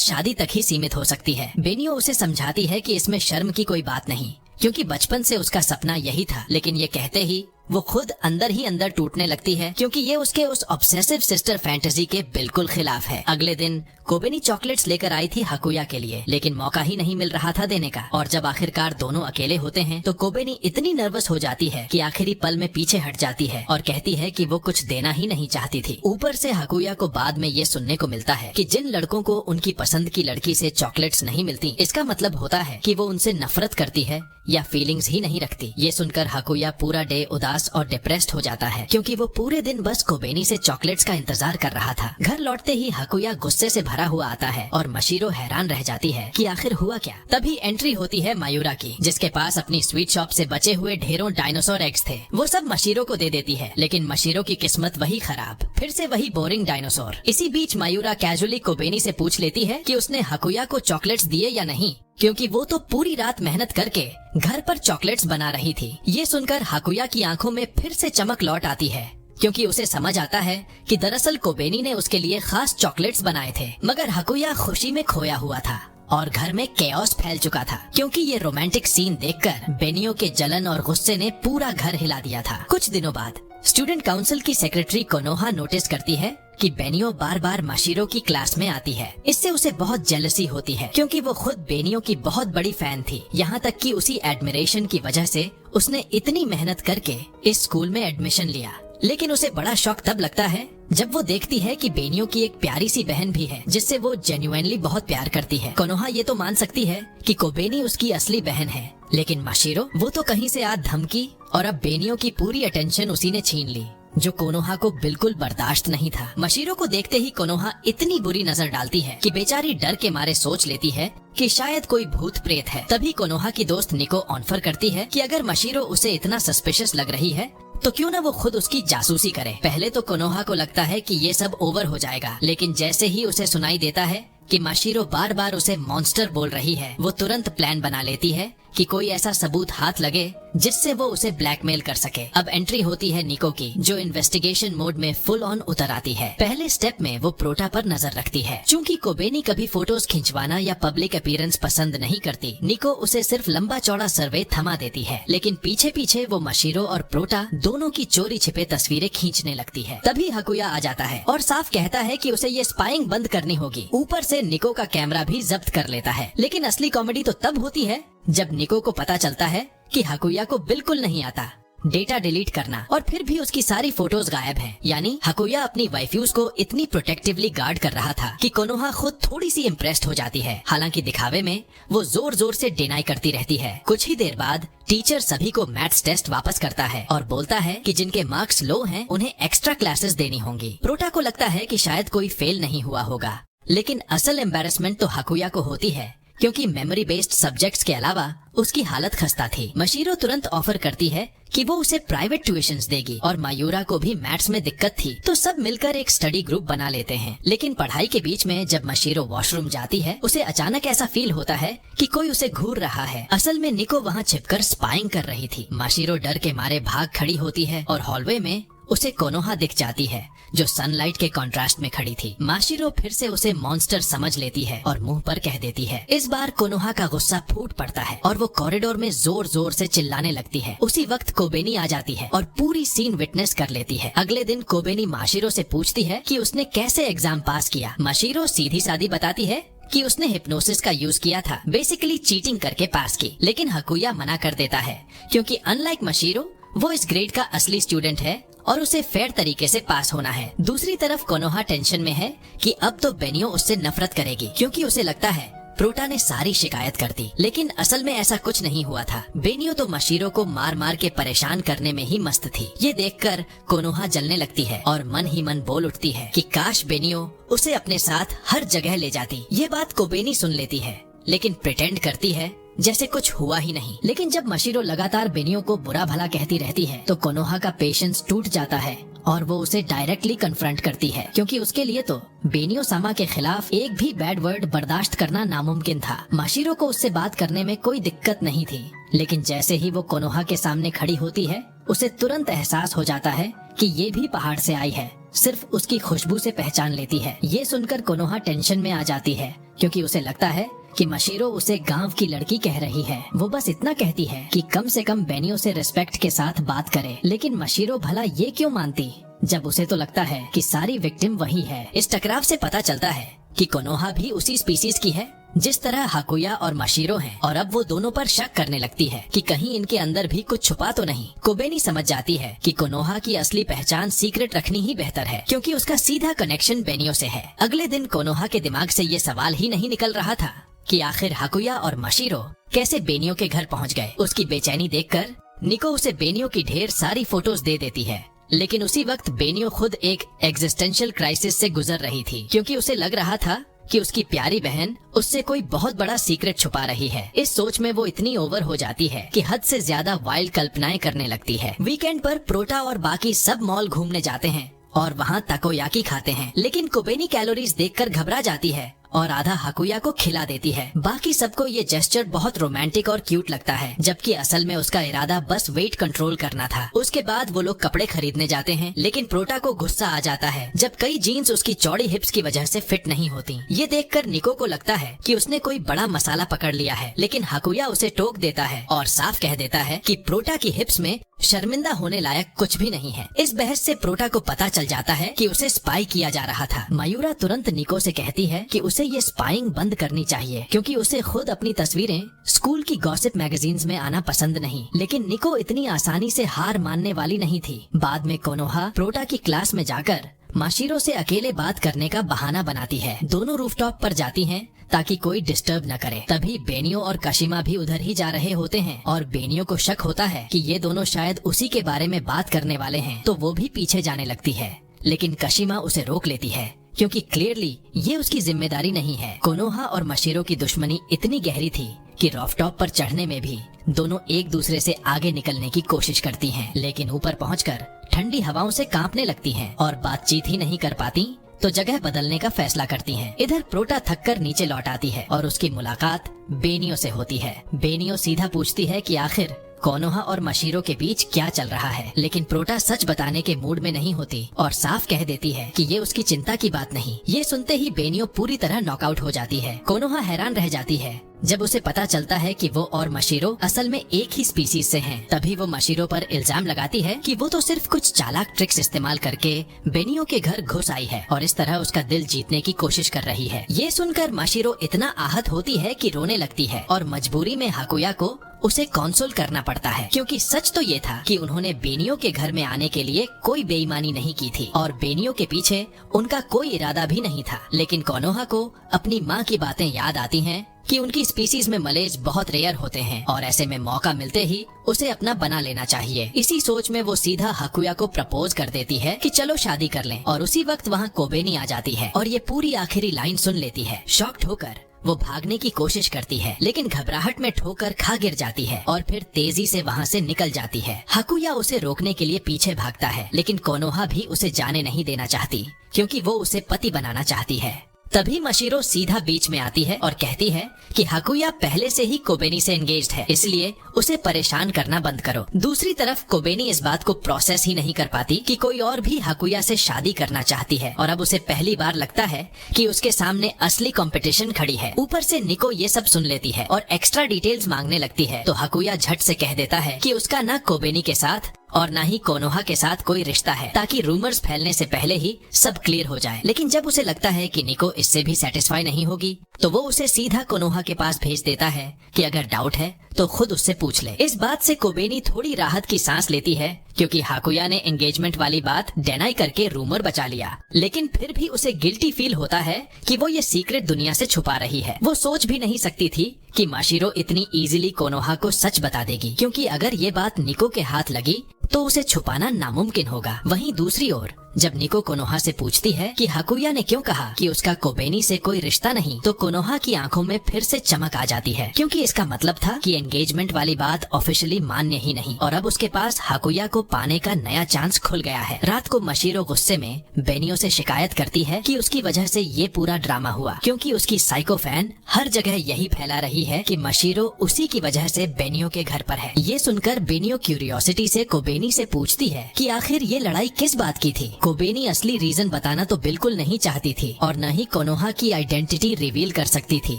शादी तक ही सीमित हो सकती है। बेनियो उसे समझाती है कि इसमें शर्म की कोई बात नहीं क्योंकि बचपन से उसका सपना यही था, लेकिन ये कहते ही वो खुद अंदर ही अंदर टूटने लगती है क्योंकि ये उसके उस ऑब्सेसिव सिस्टर फैंटेसी के बिल्कुल खिलाफ है। अगले दिन कोबेनी चॉकलेट्स लेकर आई थी हाकुया के लिए, लेकिन मौका ही नहीं मिल रहा था देने का। और जब आखिरकार दोनों अकेले होते हैं तो कोबेनी इतनी नर्वस हो जाती है कि आखिरी पल में पीछे हट जाती है और कहती है कि वो कुछ देना ही नहीं चाहती थी। ऊपर से हाकुया को बाद में ये सुनने को मिलता है कि जिन लड़कों को उनकी पसंद की लड़की से चॉकलेट्स नहीं मिलती, इसका मतलब होता है कि वो उनसे नफरत करती है या फीलिंग्स ही नहीं रखती। ये सुनकर हाकुया पूरा डे उदास और डिप्रेस्ड हो जाता है क्योंकि वो पूरे दिन बस कोबेनी से चॉकलेट्स का इंतजार कर रहा था। घर लौटते ही हाकुया गुस्से से भरा हुआ आता है और मशीरो हैरान रह जाती है कि आखिर हुआ क्या। तभी एंट्री होती है मायूरा की, जिसके पास अपनी स्वीट शॉप से बचे हुए ढेरों डायनासोर एग्स थे। वो सब मशीरो को दे देती है, लेकिन मशीरो की किस्मत वही खराब, फिर से वही बोरिंग डायनासोर। इसी बीच मायूरा कैजुअली कोबेनी से पूछ लेती है कि उसने हाकुया को चॉकलेट्स दिए या नहीं, क्योंकि वो तो पूरी रात मेहनत करके घर पर चॉकलेट्स बना रही थी। ये सुनकर हाकुया की आंखों में फिर से चमक लौट आती है क्योंकि उसे समझ आता है कि दरअसल कोबेनी ने उसके लिए खास चॉकलेट्स बनाए थे, मगर हाकुया खुशी में खोया हुआ था और घर में केओस फैल चुका था क्योंकि ये रोमांटिक सीन देखकर बेनियो के जलन और गुस्से ने पूरा घर हिला दिया था। कुछ दिनों बाद स्टूडेंट काउंसिल की सेक्रेटरी कोनोहा नोटिस करती है कि बेनियो बार बार मशीरो की क्लास में आती है। इससे उसे बहुत जेलसी होती है क्योंकि वो खुद बेनियो की बहुत बड़ी फैन थी, यहाँ तक कि उसी एडमिरेशन की वजह से उसने इतनी मेहनत करके इस स्कूल में एडमिशन लिया। लेकिन उसे बड़ा शौक तब लगता है जब वो देखती है कि बेनियो की एक प्यारी सी बहन भी है जिससे वो जेन्युइनली बहुत प्यार करती है। कोनोहा ये तो मान सकती है कि कोबेनी उसकी असली बहन है, लेकिन मशीरो वो तो कहीं से आ धमकी और अब बेनियो की पूरी अटेंशन उसी ने छीन ली, जो कोनोहा को बिल्कुल बर्दाश्त नहीं था। मशीरो को देखते ही कोनोहा इतनी बुरी नजर डालती है कि बेचारी डर के मारे सोच लेती है कि शायद कोई भूत प्रेत है। तभी कोनोहा की दोस्त निको ऑफर करती है कि अगर मशीरो उसे इतना सस्पिशियस लग रही है तो क्यों ना वो खुद उसकी जासूसी करे। पहले तो कोनोहा को लगता है कि ये सब ओवर हो जाएगा, लेकिन जैसे ही उसे सुनाई देता है कि मशीरो बार बार उसे मॉन्स्टर बोल रही है, वो तुरंत प्लान बना लेती है कि कोई ऐसा सबूत हाथ लगे जिससे वो उसे ब्लैकमेल कर सके। अब एंट्री होती है निको की, जो इन्वेस्टिगेशन मोड में फुल ऑन उतर आती है। पहले स्टेप में वो प्रोटा पर नजर रखती है। चूंकि कोबेनी कभी फोटोज खिंचवाना या पब्लिक अपीयरेंस पसंद नहीं करती, निको उसे सिर्फ लंबा चौड़ा सर्वे थमा देती है, लेकिन पीछे पीछे वो मशीरो और प्रोटा दोनों की चोरी छिपे तस्वीरें खींचने लगती है। तभी हाकुया आ जाता है और साफ कहता है कि उसे ये स्पाइंग बंद करनी होगी। ऊपर से निको का कैमरा भी जब्त कर लेता है। लेकिन असली कॉमेडी तो तब होती है जब निको को पता चलता है कि हाकुया को बिल्कुल नहीं आता डेटा डिलीट करना, और फिर भी उसकी सारी फोटोज गायब हैं। यानी हाकुया अपनी वाइफ्यूज को इतनी प्रोटेक्टिवली गार्ड कर रहा था कि कोनोहा खुद थोड़ी सी इम्प्रेस्ड हो जाती है। हालांकि दिखावे में वो जोर जोर से डिनाई करती रहती है। कुछ ही देर बाद टीचर सभी को मैथ्स टेस्ट वापस करता है और बोलता है कि जिनके मार्क्स लो हैं उन्हें एक्स्ट्रा क्लासेस देनी होंगी। प्रोटा को लगता है कि शायद कोई फेल नहीं हुआ होगा, लेकिन असल एम्बेरसमेंट तो हाकुया को होती है क्योंकि मेमोरी बेस्ड सब्जेक्ट्स के अलावा उसकी हालत खस्ता थी। मशीरो तुरंत ऑफर करती है कि वो उसे प्राइवेट ट्यूशंस देगी और मायूरा को भी मैथ्स में दिक्कत थी, तो सब मिलकर एक स्टडी ग्रुप बना लेते हैं। लेकिन पढ़ाई के बीच में जब मशीरो वॉशरूम जाती है, उसे अचानक ऐसा फील होता है कि कोई उसे घूर रहा है। असल में निको वहाँ छिपकर स्पाइंग कर रही थी। मशीरो डर के मारे भाग खड़ी होती है और हॉलवे में उसे कोनोहा दिख जाती है, जो सनलाइट के कंट्रास्ट में खड़ी थी। माशिरो फिर से उसे मॉन्स्टर समझ लेती है और मुंह पर कह देती है। इस बार कोनोहा का गुस्सा फूट पड़ता है और वो कॉरिडोर में जोर जोर से चिल्लाने लगती है। उसी वक्त कोबेनी आ जाती है और पूरी सीन विटनेस कर लेती है। अगले दिन कोबेनी माशिरो से पूछती है कि उसने कैसे एग्जाम पास किया। माशिरो सीधी सादी बताती है कि उसने हिप्नोसिस का यूज किया था, बेसिकली चीटिंग करके पास की। लेकिन हाकुया मना कर देता है क्योंकि अनलाइक मशीरो वो इस ग्रेड का असली स्टूडेंट है और उसे फेयर तरीके से पास होना है। दूसरी तरफ कोनोहा टेंशन में है कि अब तो बेनियो उससे नफरत करेगी क्योंकि उसे लगता है प्रोटा ने सारी शिकायत कर दी। लेकिन असल में ऐसा कुछ नहीं हुआ था। बेनियो तो मशीरो को मार मार के परेशान करने में ही मस्त थी। ये देखकर कोनोहा जलने लगती है और मन ही मन बोल उठती है कि काश बेनियो उसे अपने साथ हर जगह ले जाती। ये बात कोबेनी सुन लेती है लेकिन प्रिटेंड करती है जैसे कुछ हुआ ही नहीं। लेकिन जब मशीरो लगातार बेनियो को बुरा भला कहती रहती है तो कोनोहा का पेशेंस टूट जाता है और वो उसे डायरेक्टली कन्फ्रंट करती है क्योंकि उसके लिए तो बेनियो सामा के खिलाफ एक भी बैड वर्ड बर्दाश्त करना नामुमकिन था। मशीरो को उससे बात करने में कोई दिक्कत नहीं थी, लेकिन जैसे ही वो कोनोहा के सामने खड़ी होती है उसे तुरंत एहसास हो जाता है कि ये भी पहाड़ से आई है, सिर्फ उसकी खुशबू से पहचान लेती है। ये सुनकर कोनोहा टेंशन में आ जाती है क्योंकि उसे लगता है कि मशीरो उसे गांव की लड़की कह रही है। वो बस इतना कहती है कि कम से कम बेनियो से रिस्पेक्ट के साथ बात करे। लेकिन मशीरो भला ये क्यों मानती जब उसे तो लगता है कि सारी विक्टिम वही है। इस टकराव से पता चलता है कि कोनोहा भी उसी स्पीसीज की है जिस तरह हाकुया और मशीरो हैं और अब वो दोनों पर शक करने लगती है कि कहीं इनके अंदर भी कुछ छुपा तो नहीं। कोबेनी समझ जाती है कि कोनोहा की असली पहचान सीक्रेट रखनी ही बेहतर है क्योंकि उसका सीधा कनेक्शन बेनियो से है। अगले दिन कोनोहा के दिमाग से ये सवाल ही नहीं निकल रहा था कि आखिर हाकुया और मशीरो कैसे बेनियो के घर पहुंच गए। उसकी बेचैनी देखकर निको उसे बेनियो की ढेर सारी फोटोज दे देती है। लेकिन उसी वक्त बेनियो खुद एक एग्जिस्टेंशियल क्राइसिस से गुजर रही थी क्योंकि उसे लग रहा था कि उसकी प्यारी बहन उससे कोई बहुत बड़ा सीक्रेट छुपा रही है। इस सोच में वो इतनी ओवर हो जाती है कि हद से ज्यादा वाइल्ड कल्पनाएं करने लगती है। वीकेंड पर प्रोटा और बाकी सब मॉल घूमने जाते हैं और वहाँ ताकोयाकी खाते हैं। लेकिन कोबेनी कैलोरीज देखकर घबरा जाती है और आधा हाकुया को खिला देती है। बाकी सबको ये जेस्चर बहुत रोमांटिक और क्यूट लगता है, जबकि असल में उसका इरादा बस वेट कंट्रोल करना था। उसके बाद वो लोग कपड़े खरीदने जाते हैं, लेकिन प्रोटा को गुस्सा आ जाता है जब कई जीन्स उसकी चौड़ी हिप्स की वजह से फिट नहीं होती। ये देखकर निको को लगता है कि उसने कोई बड़ा मसाला पकड़ लिया है, लेकिन हाकुया उसे टोक देता है और साफ कह देता है कि प्रोटा की हिप्स में शर्मिंदा होने लायक कुछ भी नहीं है। इस बहस से प्रोटा को पता चल जाता है कि उसे स्पाई किया जा रहा था। मयूरा तुरंत निको से कहती है कि उसे ये स्पाइंग बंद करनी चाहिए क्योंकि उसे खुद अपनी तस्वीरें स्कूल की गॉसिप मैगजीन्स में आना पसंद नहीं। लेकिन निको इतनी आसानी से हार मानने वाली नहीं थी। बाद में कोनोहा प्रोटा की क्लास में जाकर माशिरो से अकेले बात करने का बहाना बनाती है। दोनों रूफटॉप पर जाती हैं ताकि कोई डिस्टर्ब न करे। तभी बेनियो और कशिमा भी उधर ही जा रहे होते हैं और बेनियो को शक होता है कि ये दोनों शायद उसी के बारे में बात करने वाले हैं, तो वो भी पीछे जाने लगती है। लेकिन कशिमा उसे रोक लेती है क्योंकि क्लियरली ये उसकी जिम्मेदारी नहीं है। कोनोहा और मशीरो की दुश्मनी इतनी गहरी थी कि रूफटॉप पर चढ़ने में भी दोनों एक दूसरे से आगे निकलने की कोशिश करती हैं, लेकिन ऊपर पहुंचकर ठंडी हवाओं से कांपने लगती हैं और बातचीत ही नहीं कर पाती तो जगह बदलने का फैसला करती हैं। इधर प्रोटा थककर नीचे लौट आती है और उसकी मुलाकात बेनियो से होती है। बेनियो सीधा पूछती है कि आखिर कोनोहा और मशीरो के बीच क्या चल रहा है, लेकिन प्रोटा सच बताने के मूड में नहीं होती और साफ कह देती है कि ये उसकी चिंता की बात नहीं। ये सुनते ही बेनियो पूरी तरह नॉकआउट हो जाती है। कोनोहा हैरान रह जाती है जब उसे पता चलता है कि वो और मशीरो असल में एक ही स्पीसीज से हैं। तभी वो मशीरो पर इल्जाम लगाती है कि वो तो सिर्फ कुछ चालाक ट्रिक्स इस्तेमाल करके बेनियो के घर घुस आई है और इस तरह उसका दिल जीतने की कोशिश कर रही है। ये सुनकर मशीरो इतना आहत होती है कि रोने लगती है और मजबूरी में हाकुया को उसे कंसोल करना पड़ता है क्योंकि सच तो ये था कि उन्होंने बेनियो के घर में आने के लिए कोई बेईमानी नहीं की थी और बेनियो के पीछे उनका कोई इरादा भी नहीं था। लेकिन कोनोहा को अपनी माँ की बातें याद आती हैं कि उनकी स्पीसीज में मलेज बहुत रेयर होते हैं और ऐसे में मौका मिलते ही उसे अपना बना लेना चाहिए। इसी सोच में वो सीधा हाकुया को प्रपोज कर देती है कि चलो शादी कर लें और उसी वक्त वहाँ कोबेनी आ जाती है और ये पूरी आखिरी लाइन सुन लेती है। शॉक्ड होकर वो भागने की कोशिश करती है लेकिन घबराहट में ठोकर खा गिर जाती है और फिर तेजी से वहाँ से निकल जाती है। हाकुया उसे रोकने के लिए पीछे भागता है लेकिन कोनोहा भी उसे जाने नहीं देना चाहती क्योंकि वो उसे पति बनाना चाहती है। तभी मशीरो सीधा बीच में आती है और कहती है कि हाकुया पहले से ही कोबेनी से एंगेज्ड है, इसलिए उसे परेशान करना बंद करो। दूसरी तरफ कोबेनी इस बात को प्रोसेस ही नहीं कर पाती कि कोई और भी हाकुया से शादी करना चाहती है और अब उसे पहली बार लगता है कि उसके सामने असली कंपटीशन खड़ी है। ऊपर से निको ये सब सुन लेती है और एक्स्ट्रा डिटेल्स मांगने लगती है तो हाकुया झट से कह देता है कि उसका न कोबेनी के साथ और ना ही कोनोहा के साथ कोई रिश्ता है, ताकि रूमर्स फैलने से पहले ही सब क्लियर हो जाए। लेकिन जब उसे लगता है कि निको इससे भी सेटिस्फाई नहीं होगी, तो वो उसे सीधा कोनोहा के पास भेज देता है कि अगर डाउट है तो खुद उससे पूछ ले। इस बात से कोबेनी थोड़ी राहत की सांस लेती है, क्योंकि हाकुया ने एंगेजमेंट वाली बात डिनाई करके रूमर बचा लिया। लेकिन फिर भी उसे गिल्टी फील होता है कि वो ये सीक्रेट दुनिया से छुपा रही है। वो सोच भी नहीं सकती थी कि माशिरो इतनी इजीली कोनोहा को सच बता देगी, क्योंकि अगर ये बात निको के हाथ लगी तो उसे छुपाना नामुमकिन होगा। वहीं दूसरी ओर जब निको कोनोहा से पूछती है कि हाकुया ने क्यों कहा कि उसका कोबेनी से कोई रिश्ता नहीं, तो कोनोहा की आंखों में फिर से चमक आ जाती है, क्योंकि इसका मतलब था कि एंगेजमेंट वाली बात ऑफिशियली मान्य ही नहीं और अब उसके पास हाकुया को पाने का नया चांस खुल गया है। रात को माशिरो गुस्से में बेनियो से शिकायत करती है कि उसकी वजह से ये पूरा ड्रामा हुआ, क्योंकि उसकी साइको फैन हर जगह यही फैला रही है कि माशिरो उसी की वजह से बेनियो के घर पर है। ये सुनकर बेनियो क्यूरियोसिटी से कोबेनी से पूछती है कि आखिर ये लड़ाई किस बात की थी। कोबेनी असली रीजन बताना तो बिल्कुल नहीं चाहती थी और न ही कोनोहा की आइडेंटिटी रिवील कर सकती थी,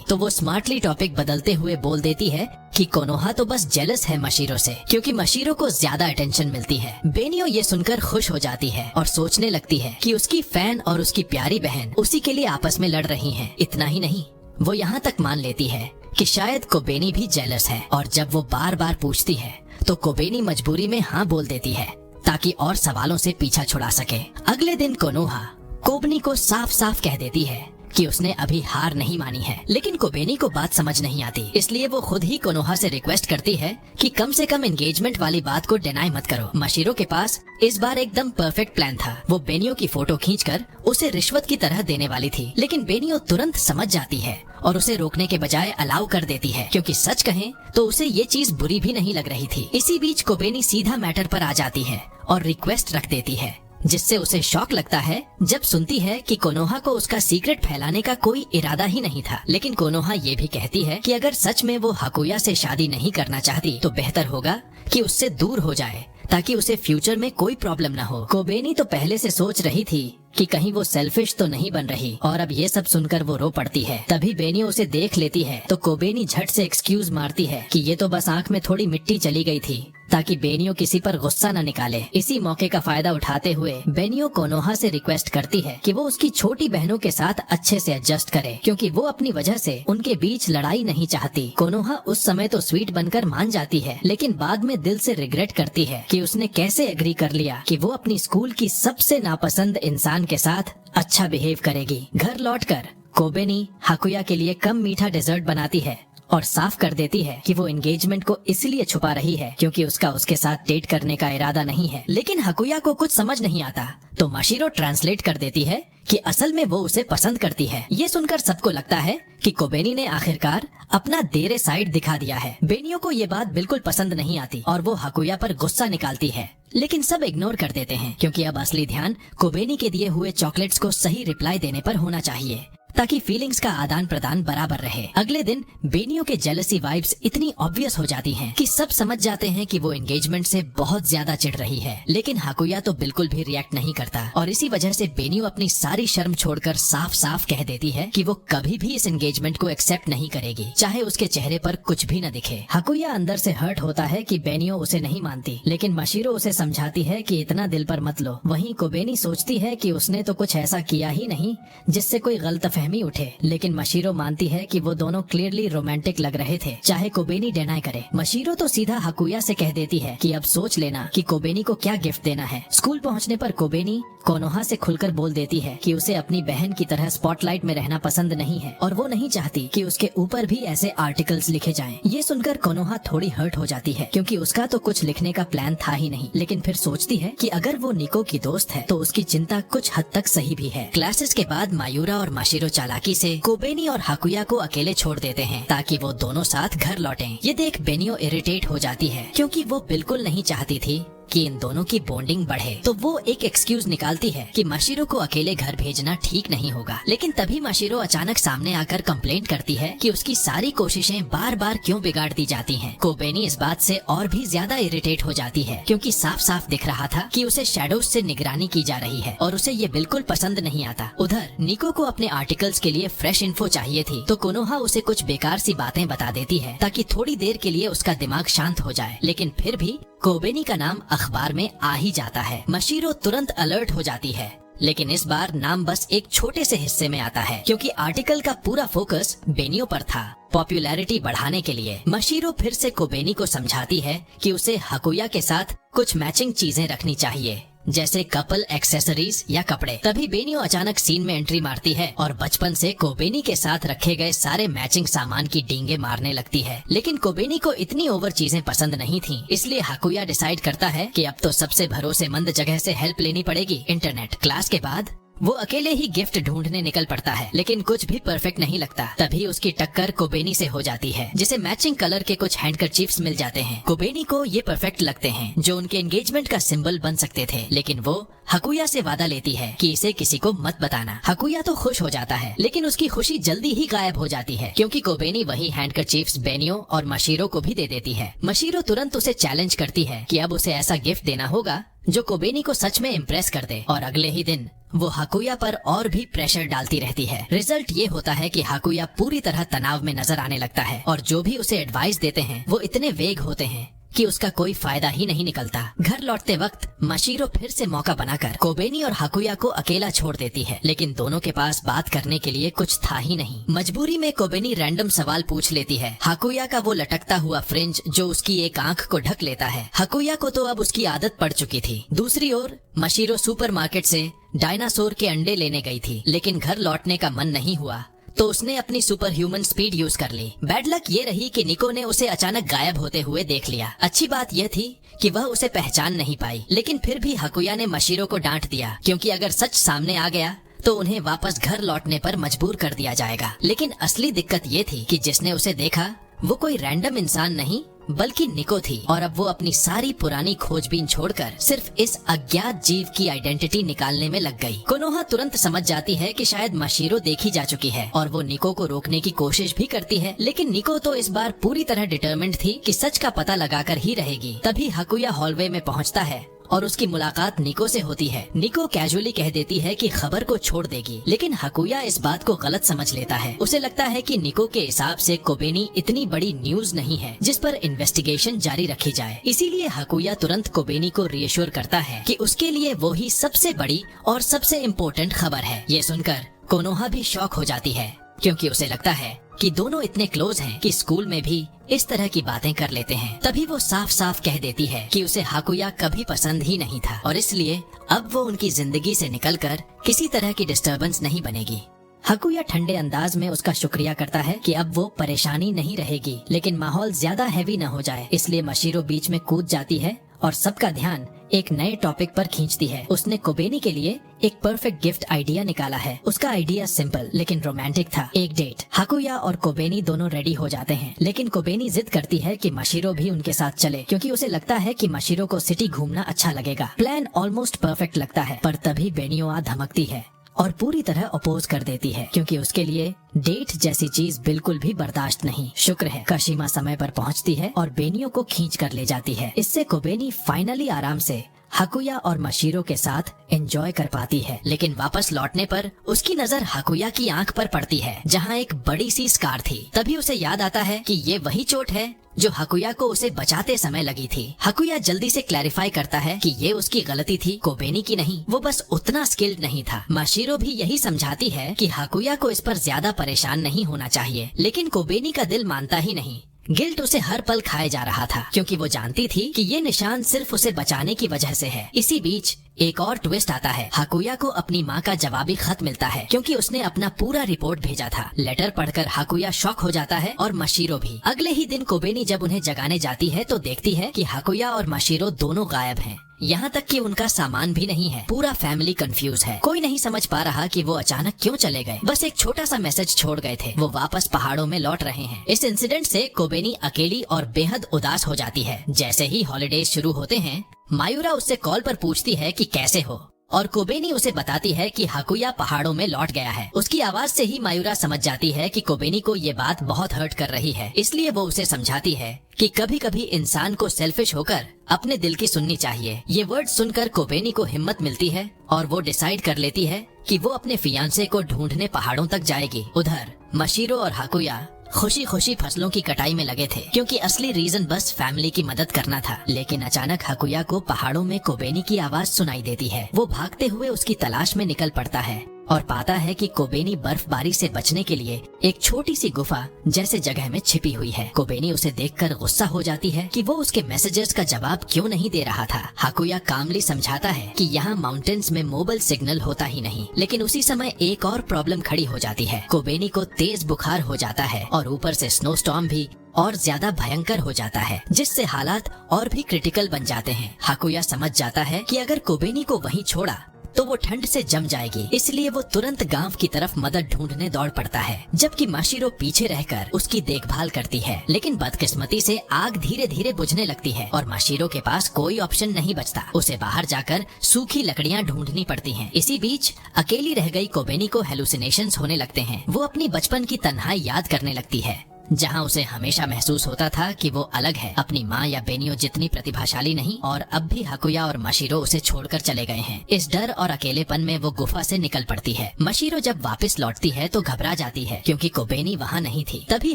तो वो स्मार्टली टॉपिक बदलते हुए बोल देती है कि कोनोहा तो बस जेलस है माशिरो से, क्योंकि माशिरो को ज्यादा अटेंशन मिलती है। बेनियो ये सुनकर खुश हो जाती है और सोचने लगती है कि उसकी फैन और उसकी प्यारी बहन उसी के लिए आपस में लड़ रही हैं। इतना ही नहीं, वो यहाँ तक मान लेती है कि शायद कोबेनी भी जेलस है, और जब वो बार बार पूछती है तो कोबेनी मजबूरी में हाँ बोल देती है ताकि और सवालों से पीछा छुड़ा सके। अगले दिन कोनोहा कोबनी को साफ साफ कह देती है कि उसने अभी हार नहीं मानी है, लेकिन कोबेनी को बात समझ नहीं आती, इसलिए वो खुद ही कोनोहा से रिक्वेस्ट करती है कि कम से कम एंगेजमेंट वाली बात को डिनाई मत करो। माशिरो के पास इस बार एकदम परफेक्ट प्लान था। वो बेनियो की फोटो खींचकर उसे रिश्वत की तरह देने वाली थी, लेकिन बेनियो तुरंत समझ जाती है और उसे रोकने के बजाय अलाउ कर देती है, क्योंकि सच कहें तो उसे ये चीज बुरी भी नहीं लग रही थी। इसी बीच कोबेनी सीधा मैटर पर आ जाती है और रिक्वेस्ट रख देती है, जिससे उसे शॉक लगता है जब सुनती है कि कोनोहा को उसका सीक्रेट फैलाने का कोई इरादा ही नहीं था। लेकिन कोनोहा ये भी कहती है कि अगर सच में वो हाकुया से शादी नहीं करना चाहती तो बेहतर होगा कि उससे दूर हो जाए, ताकि उसे फ्यूचर में कोई प्रॉब्लम न हो। कोबेनी तो पहले से सोच रही थी कि कहीं वो सेल्फिश तो नहीं बन रही, और अब ये सब सुनकर वो रो पड़ती है। तभी बेनियो उसे देख लेती है तो कोबेनी झट से एक्सक्यूज मारती है कि ये तो बस आंख में थोड़ी मिट्टी चली गई थी, ताकि बेनियो किसी पर गुस्सा न निकाले। इसी मौके का फायदा उठाते हुए बेनियो कोनोहा से रिक्वेस्ट करती है कि वो उसकी छोटी बहनों के साथ अच्छे से एडजस्ट करे, क्योंकि वो अपनी वजह से उनके बीच लड़ाई नहीं चाहती। कोनोहा उस समय तो स्वीट बनकर मान जाती है, लेकिन बाद में दिल से रिग्रेट करती है कि उसने कैसे एग्री कर लिया कि वो अपनी स्कूल की सबसे नापसंद इंसान के साथ अच्छा बिहेव करेगी। घर लौटकर कोबेनी हाकुया के लिए कम मीठा डेजर्ट बनाती है और साफ कर देती है कि वो एंगेजमेंट को इसलिए छुपा रही है क्योंकि उसका उसके साथ डेट करने का इरादा नहीं है। लेकिन हाकुया को कुछ समझ नहीं आता, तो माशिरो ट्रांसलेट कर देती है कि असल में वो उसे पसंद करती है। ये सुनकर सबको लगता है कि कोबेनी ने आखिरकार अपना देरे साइड दिखा दिया है। बेनियो को ये बात बिल्कुल पसंद नहीं आती और वो हाकुया पर गुस्सा निकालती है, लेकिन सब इग्नोर कर देते हैं, क्योंकि अब असली ध्यान कोबेनी के दिए हुए चॉकलेट्स को सही रिप्लाई देने पर होना चाहिए, ताकि फीलिंग्स का आदान प्रदान बराबर रहे। अगले दिन बेनियो के जेलसी वाइब्स इतनी ऑब्वियस हो जाती हैं कि सब समझ जाते हैं कि वो एंगेजमेंट से बहुत ज्यादा चिढ़ रही है, लेकिन हाकुया तो बिल्कुल भी रिएक्ट नहीं करता, और इसी वजह से बेनियो अपनी सारी शर्म छोड़कर साफ साफ कह देती है कि वो कभी भी इस एंगेजमेंट को एक्सेप्ट नहीं करेगी, चाहे उसके चेहरे पर कुछ भी न दिखे। हाकुया अंदर से हर्ट होता है कि बेनियो उसे नहीं मानती, लेकिन माशिरो उसे समझाती है कि इतना दिल पर मत लो। वहीं कोबेनी सोचती है कि उसने तो कुछ ऐसा किया ही नहीं जिससे कोई गलतफहमी उठे, लेकिन माशिरो मानती है कि वो दोनों क्लियरली रोमांटिक लग रहे थे, चाहे कोबेनी डिनाई करे। माशिरो तो सीधा हाकुया से कह देती है कि अब सोच लेना कि कोबेनी को क्या गिफ्ट देना है। स्कूल पहुंचने पर कोबेनी कोनोहा से खुलकर बोल देती है कि उसे अपनी बहन की तरह स्पॉटलाइट में रहना पसंद नहीं है और वो नहीं चाहती कि उसके ऊपर भी ऐसे आर्टिकल्स लिखे जाएं। ये सुनकर कोनोहा थोड़ी हर्ट हो जाती है, क्योंकि उसका तो कुछ लिखने का प्लान था ही नहीं, लेकिन फिर सोचती है कि अगर वो निको की दोस्त है तो उसकी चिंता कुछ हद तक सही भी है। क्लासेस के बाद मायूरा और माशिरो चालाकी से कोबेनी और हाकुया को अकेले छोड़ देते हैं ताकि वो दोनों साथ घर लौटें। ये देख बेनियो इरिटेट हो जाती है, क्योंकि वो बिल्कुल नहीं चाहती थी कि इन दोनों की बॉन्डिंग बढ़े, तो वो एक एक्सक्यूज निकालती है कि माशिरो को अकेले घर भेजना ठीक नहीं होगा। लेकिन तभी माशिरो अचानक सामने आकर कंप्लेंट करती है कि उसकी सारी कोशिशें बार बार क्यों बिगाड़ दी जाती हैं। कोबेनी इस बात से और भी ज्यादा इरिटेट हो जाती है, क्योंकि साफ साफ दिख रहा था कि उसे शैडोज से निगरानी की जा रही है और उसे ये बिल्कुल पसंद नहीं आता। उधर निको को अपने आर्टिकल्स के लिए फ्रेश इन्फो चाहिए थी, तो कोनोहा उसे कुछ बेकार सी बातें बता देती है ताकि थोड़ी देर के लिए उसका दिमाग शांत हो जाए, लेकिन फिर भी कोबेनी का नाम अखबार में आ ही जाता है। मशीरो तुरंत अलर्ट हो जाती है, लेकिन इस बार नाम बस एक छोटे से हिस्से में आता है क्योंकि आर्टिकल का पूरा फोकस बेनियो पर था। पॉपुलैरिटी बढ़ाने के लिए मशीरो फिर से कोबेनी को समझाती है कि उसे हकुया के साथ कुछ मैचिंग चीजें रखनी चाहिए, जैसे कपल एक्सेसरीज या कपड़े। तभी बेनियो अचानक सीन में एंट्री मारती है और बचपन से कोबेनी के साथ रखे गए सारे मैचिंग सामान की डींगे मारने लगती है। लेकिन कोबेनी को इतनी ओवर चीजें पसंद नहीं थीं, इसलिए हकुया डिसाइड करता है कि अब तो सबसे भरोसेमंद जगह से हेल्प लेनी पड़ेगी, इंटरनेट। क्लास के बाद वो अकेले ही गिफ्ट ढूंढने निकल पड़ता है, लेकिन कुछ भी परफेक्ट नहीं लगता। तभी उसकी टक्कर कोबेनी से हो जाती है, जिसे मैचिंग कलर के कुछ हैंडकरचीफ्स मिल जाते हैं। कोबेनी को ये परफेक्ट लगते हैं, जो उनके एंगेजमेंट का सिंबल बन सकते थे, लेकिन वो हकुया से वादा लेती है कि इसे किसी को मत बताना। हकुया तो खुश हो जाता है, लेकिन उसकी खुशी जल्दी ही गायब हो जाती है क्योंकि कोबेनी वही हैंडकरचीफ्स बेनियो और मशीरो को भी दे देती है। मशीरो तुरंत उसे चैलेंज करती है कि अब उसे ऐसा गिफ्ट देना होगा जो कोबेनी को सच में इम्प्रेस कर दे, और अगले ही दिन वो हकुया पर और भी प्रेशर डालती रहती है। रिजल्ट ये होता है कि हकुया पूरी तरह तनाव में नजर आने लगता है और जो भी उसे एडवाइस देते हैं वो इतने वेग होते हैं कि उसका कोई फायदा ही नहीं निकलता। घर लौटते वक्त मशीरो फिर से मौका बनाकर कोबेनी और हकुया को अकेला छोड़ देती है, लेकिन दोनों के पास बात करने के लिए कुछ था ही नहीं। मजबूरी में कोबेनी रैंडम सवाल पूछ लेती है। हकुया का वो लटकता हुआ फ्रिंज जो उसकी एक आंख को ढक लेता है, हकुया को तो अब उसकी आदत पड़ चुकी थी। दूसरी ओर मशीरो सुपरमार्केट से डायनासोर के अंडे लेने गई थी, लेकिन घर लौटने का मन नहीं हुआ तो उसने अपनी सुपर ह्यूमन स्पीड यूज कर ली। बैड लक ये रही कि निको ने उसे अचानक गायब होते हुए देख लिया। अच्छी बात यह थी कि वह उसे पहचान नहीं पाई, लेकिन फिर भी हकुया ने मशीरो को डांट दिया क्योंकि अगर सच सामने आ गया तो उन्हें वापस घर लौटने पर मजबूर कर दिया जाएगा। लेकिन असली दिक्कत ये थी कि जिसने उसे देखा वो कोई रैंडम इंसान नहीं बल्कि निको थी, और अब वो अपनी सारी पुरानी खोजबीन छोड़कर सिर्फ इस अज्ञात जीव की आइडेंटिटी निकालने में लग गई। कोनोहा तुरंत समझ जाती है कि शायद मशीरो देखी जा चुकी है और वो निको को रोकने की कोशिश भी करती है, लेकिन निको तो इस बार पूरी तरह डिटर्मिन्ड थी कि सच का पता लगाकर ही रहेगी। तभी हकुया हॉलवे में पहुंचता है और उसकी मुलाकात निको से होती है। निको कैजुअली कह देती है कि खबर को छोड़ देगी, लेकिन हकुया इस बात को गलत समझ लेता है। उसे लगता है कि निको के हिसाब से कोबेनी इतनी बड़ी न्यूज नहीं है जिस पर इन्वेस्टिगेशन जारी रखी जाए। इसीलिए हकुया तुरंत कोबेनी को रिएश्योर करता है कि उसके लिए वो ही सबसे बड़ी और सबसे इम्पोर्टेंट खबर है। ये सुनकर कोनोहा भी शॉक हो जाती है क्योंकि उसे लगता है कि दोनों इतने क्लोज हैं कि स्कूल में भी इस तरह की बातें कर लेते हैं। तभी वो साफ साफ कह देती है कि उसे हकुया कभी पसंद ही नहीं था और इसलिए अब वो उनकी जिंदगी से निकलकर किसी तरह की डिस्टर्बेंस नहीं बनेगी। हकुया ठंडे अंदाज में उसका शुक्रिया करता है कि अब वो परेशानी नहीं रहेगी, लेकिन माहौल ज्यादा हैवी न हो जाए, इसलिए मशीरो बीच में कूद जाती है और सबका ध्यान एक नए टॉपिक पर खींचती है। उसने कोबेनी के लिए एक परफेक्ट गिफ्ट आइडिया निकाला है। उसका आइडिया सिंपल लेकिन रोमांटिक था, एक डेट। हकुया और कोबेनी दोनों रेडी हो जाते हैं, लेकिन कोबेनी जिद करती है कि मशीरो भी उनके साथ चले क्योंकि उसे लगता है कि मशीरो को सिटी घूमना अच्छा लगेगा। प्लान ऑलमोस्ट परफेक्ट लगता है, पर तभी बेनियो आ धमकती है और पूरी तरह अपोज कर देती है क्योंकि उसके लिए डेट जैसी चीज बिल्कुल भी बर्दाश्त नहीं। शुक्र है काशिमा समय पर पहुंचती है और बेनियो को खींच कर ले जाती है। इससे कोबेनी फाइनली आराम से हकुया और मशीरो के साथ एंजॉय कर पाती है, लेकिन वापस लौटने पर उसकी नजर हकुया की आंख पर पड़ती है जहां एक बड़ी सी स्कार थी। तभी उसे याद आता है कि ये वही चोट है जो हकुया को उसे बचाते समय लगी थी। हकुया जल्दी से क्लैरिफाई करता है कि ये उसकी गलती थी, कोबेनी की नहीं। वो बस उतना स्किल्ड नहीं था। मशीरो भी यही समझाती है कि हकुया को इस पर ज्यादा परेशान नहीं होना चाहिए, लेकिन कोबेनी का दिल मानता ही नहीं। गिल्ट उसे हर पल खाए जा रहा था क्योंकि वो जानती थी कि ये निशान सिर्फ उसे बचाने की वजह से है। इसी बीच एक और ट्विस्ट आता है। हकुया को अपनी माँ का जवाबी खत मिलता है क्योंकि उसने अपना पूरा रिपोर्ट भेजा था। लेटर पढ़कर हकुया शॉक हो जाता है और मशीरो भी। अगले ही दिन कोबेनी जब उन्हें जगाने जाती है तो देखती है कि हकुया और मशीरो दोनों गायब हैं। यहाँ तक कि उनका सामान भी नहीं है। पूरा फैमिली कंफ्यूज है। कोई नहीं समझ पा रहा कि वो अचानक क्यों चले गए। बस एक छोटा सा मैसेज छोड़ गए थे, वो वापस पहाड़ों में लौट रहे हैं। इस इंसिडेंट से कोबेनी अकेली और बेहद उदास हो जाती है। जैसे ही हॉलिडेज शुरू होते हैं, मायूरा उससे कॉल पर पूछती है कि कैसे हो, और कोबेनी उसे बताती है कि हकुया पहाड़ों में लौट गया है। उसकी आवाज से ही मायूरा समझ जाती है कि कोबेनी को ये बात बहुत हर्ट कर रही है, इसलिए वो उसे समझाती है कि कभी कभी इंसान को सेल्फिश होकर अपने दिल की सुननी चाहिए। ये वर्ड सुनकर कोबेनी को हिम्मत मिलती है और वो डिसाइड कर लेती है कि वो अपने फियांसे को ढूंढने पहाड़ों तक जाएगी। उधर मशीरो और हकुया खुशी खुशी फसलों की कटाई में लगे थे, क्योंकि असली रीजन बस फैमिली की मदद करना था। लेकिन अचानक हाकुया को पहाड़ों में कोबेनी की आवाज सुनाई देती है। वो भागते हुए उसकी तलाश में निकल पड़ता है और पाता है कि कोबेनी बर्फबारी से बचने के लिए एक छोटी सी गुफा जैसे जगह में छिपी हुई है। कोबेनी उसे देखकर गुस्सा हो जाती है कि वो उसके मैसेजेस का जवाब क्यों नहीं दे रहा था। हाकुया कामली समझाता है कि यहाँ माउंटेन्स में मोबाइल सिग्नल होता ही नहीं। लेकिन उसी समय एक और प्रॉब्लम खड़ी हो जाती है। कोबेनी को तेज बुखार हो जाता है और ऊपर से स्नो स्टॉर्म भी और ज्यादा भयंकर हो जाता है, जिससे हालात और भी क्रिटिकल बन जाते हैं। हाकुया समझ जाता है कि अगर कोबेनी को वहीं छोड़ा तो वो ठंड से जम जाएगी, इसलिए वो तुरंत गांव की तरफ मदद ढूंढने दौड़ पड़ता है, जबकि माशिरो पीछे रहकर उसकी देखभाल करती है। लेकिन बदकिस्मती से आग धीरे धीरे बुझने लगती है और माशिरो के पास कोई ऑप्शन नहीं बचता। उसे बाहर जाकर सूखी लकड़ियां ढूंढनी पड़ती हैं। इसी बीच अकेली रह गई कोबेनी को हेलुसिनेशंस होने लगते हैं। वो अपनी बचपन की तन्हाई याद करने लगती है, जहाँ उसे हमेशा महसूस होता था कि वो अलग है, अपनी माँ या बेनियो जितनी प्रतिभाशाली नहीं। और अब भी हाकुया और माशिरो उसे छोड़कर चले गए हैं। इस डर और अकेलेपन में वो गुफा से निकल पड़ती है। माशिरो जब वापस लौटती है तो घबरा जाती है, क्योंकि कोबेनी वहाँ नहीं थी। तभी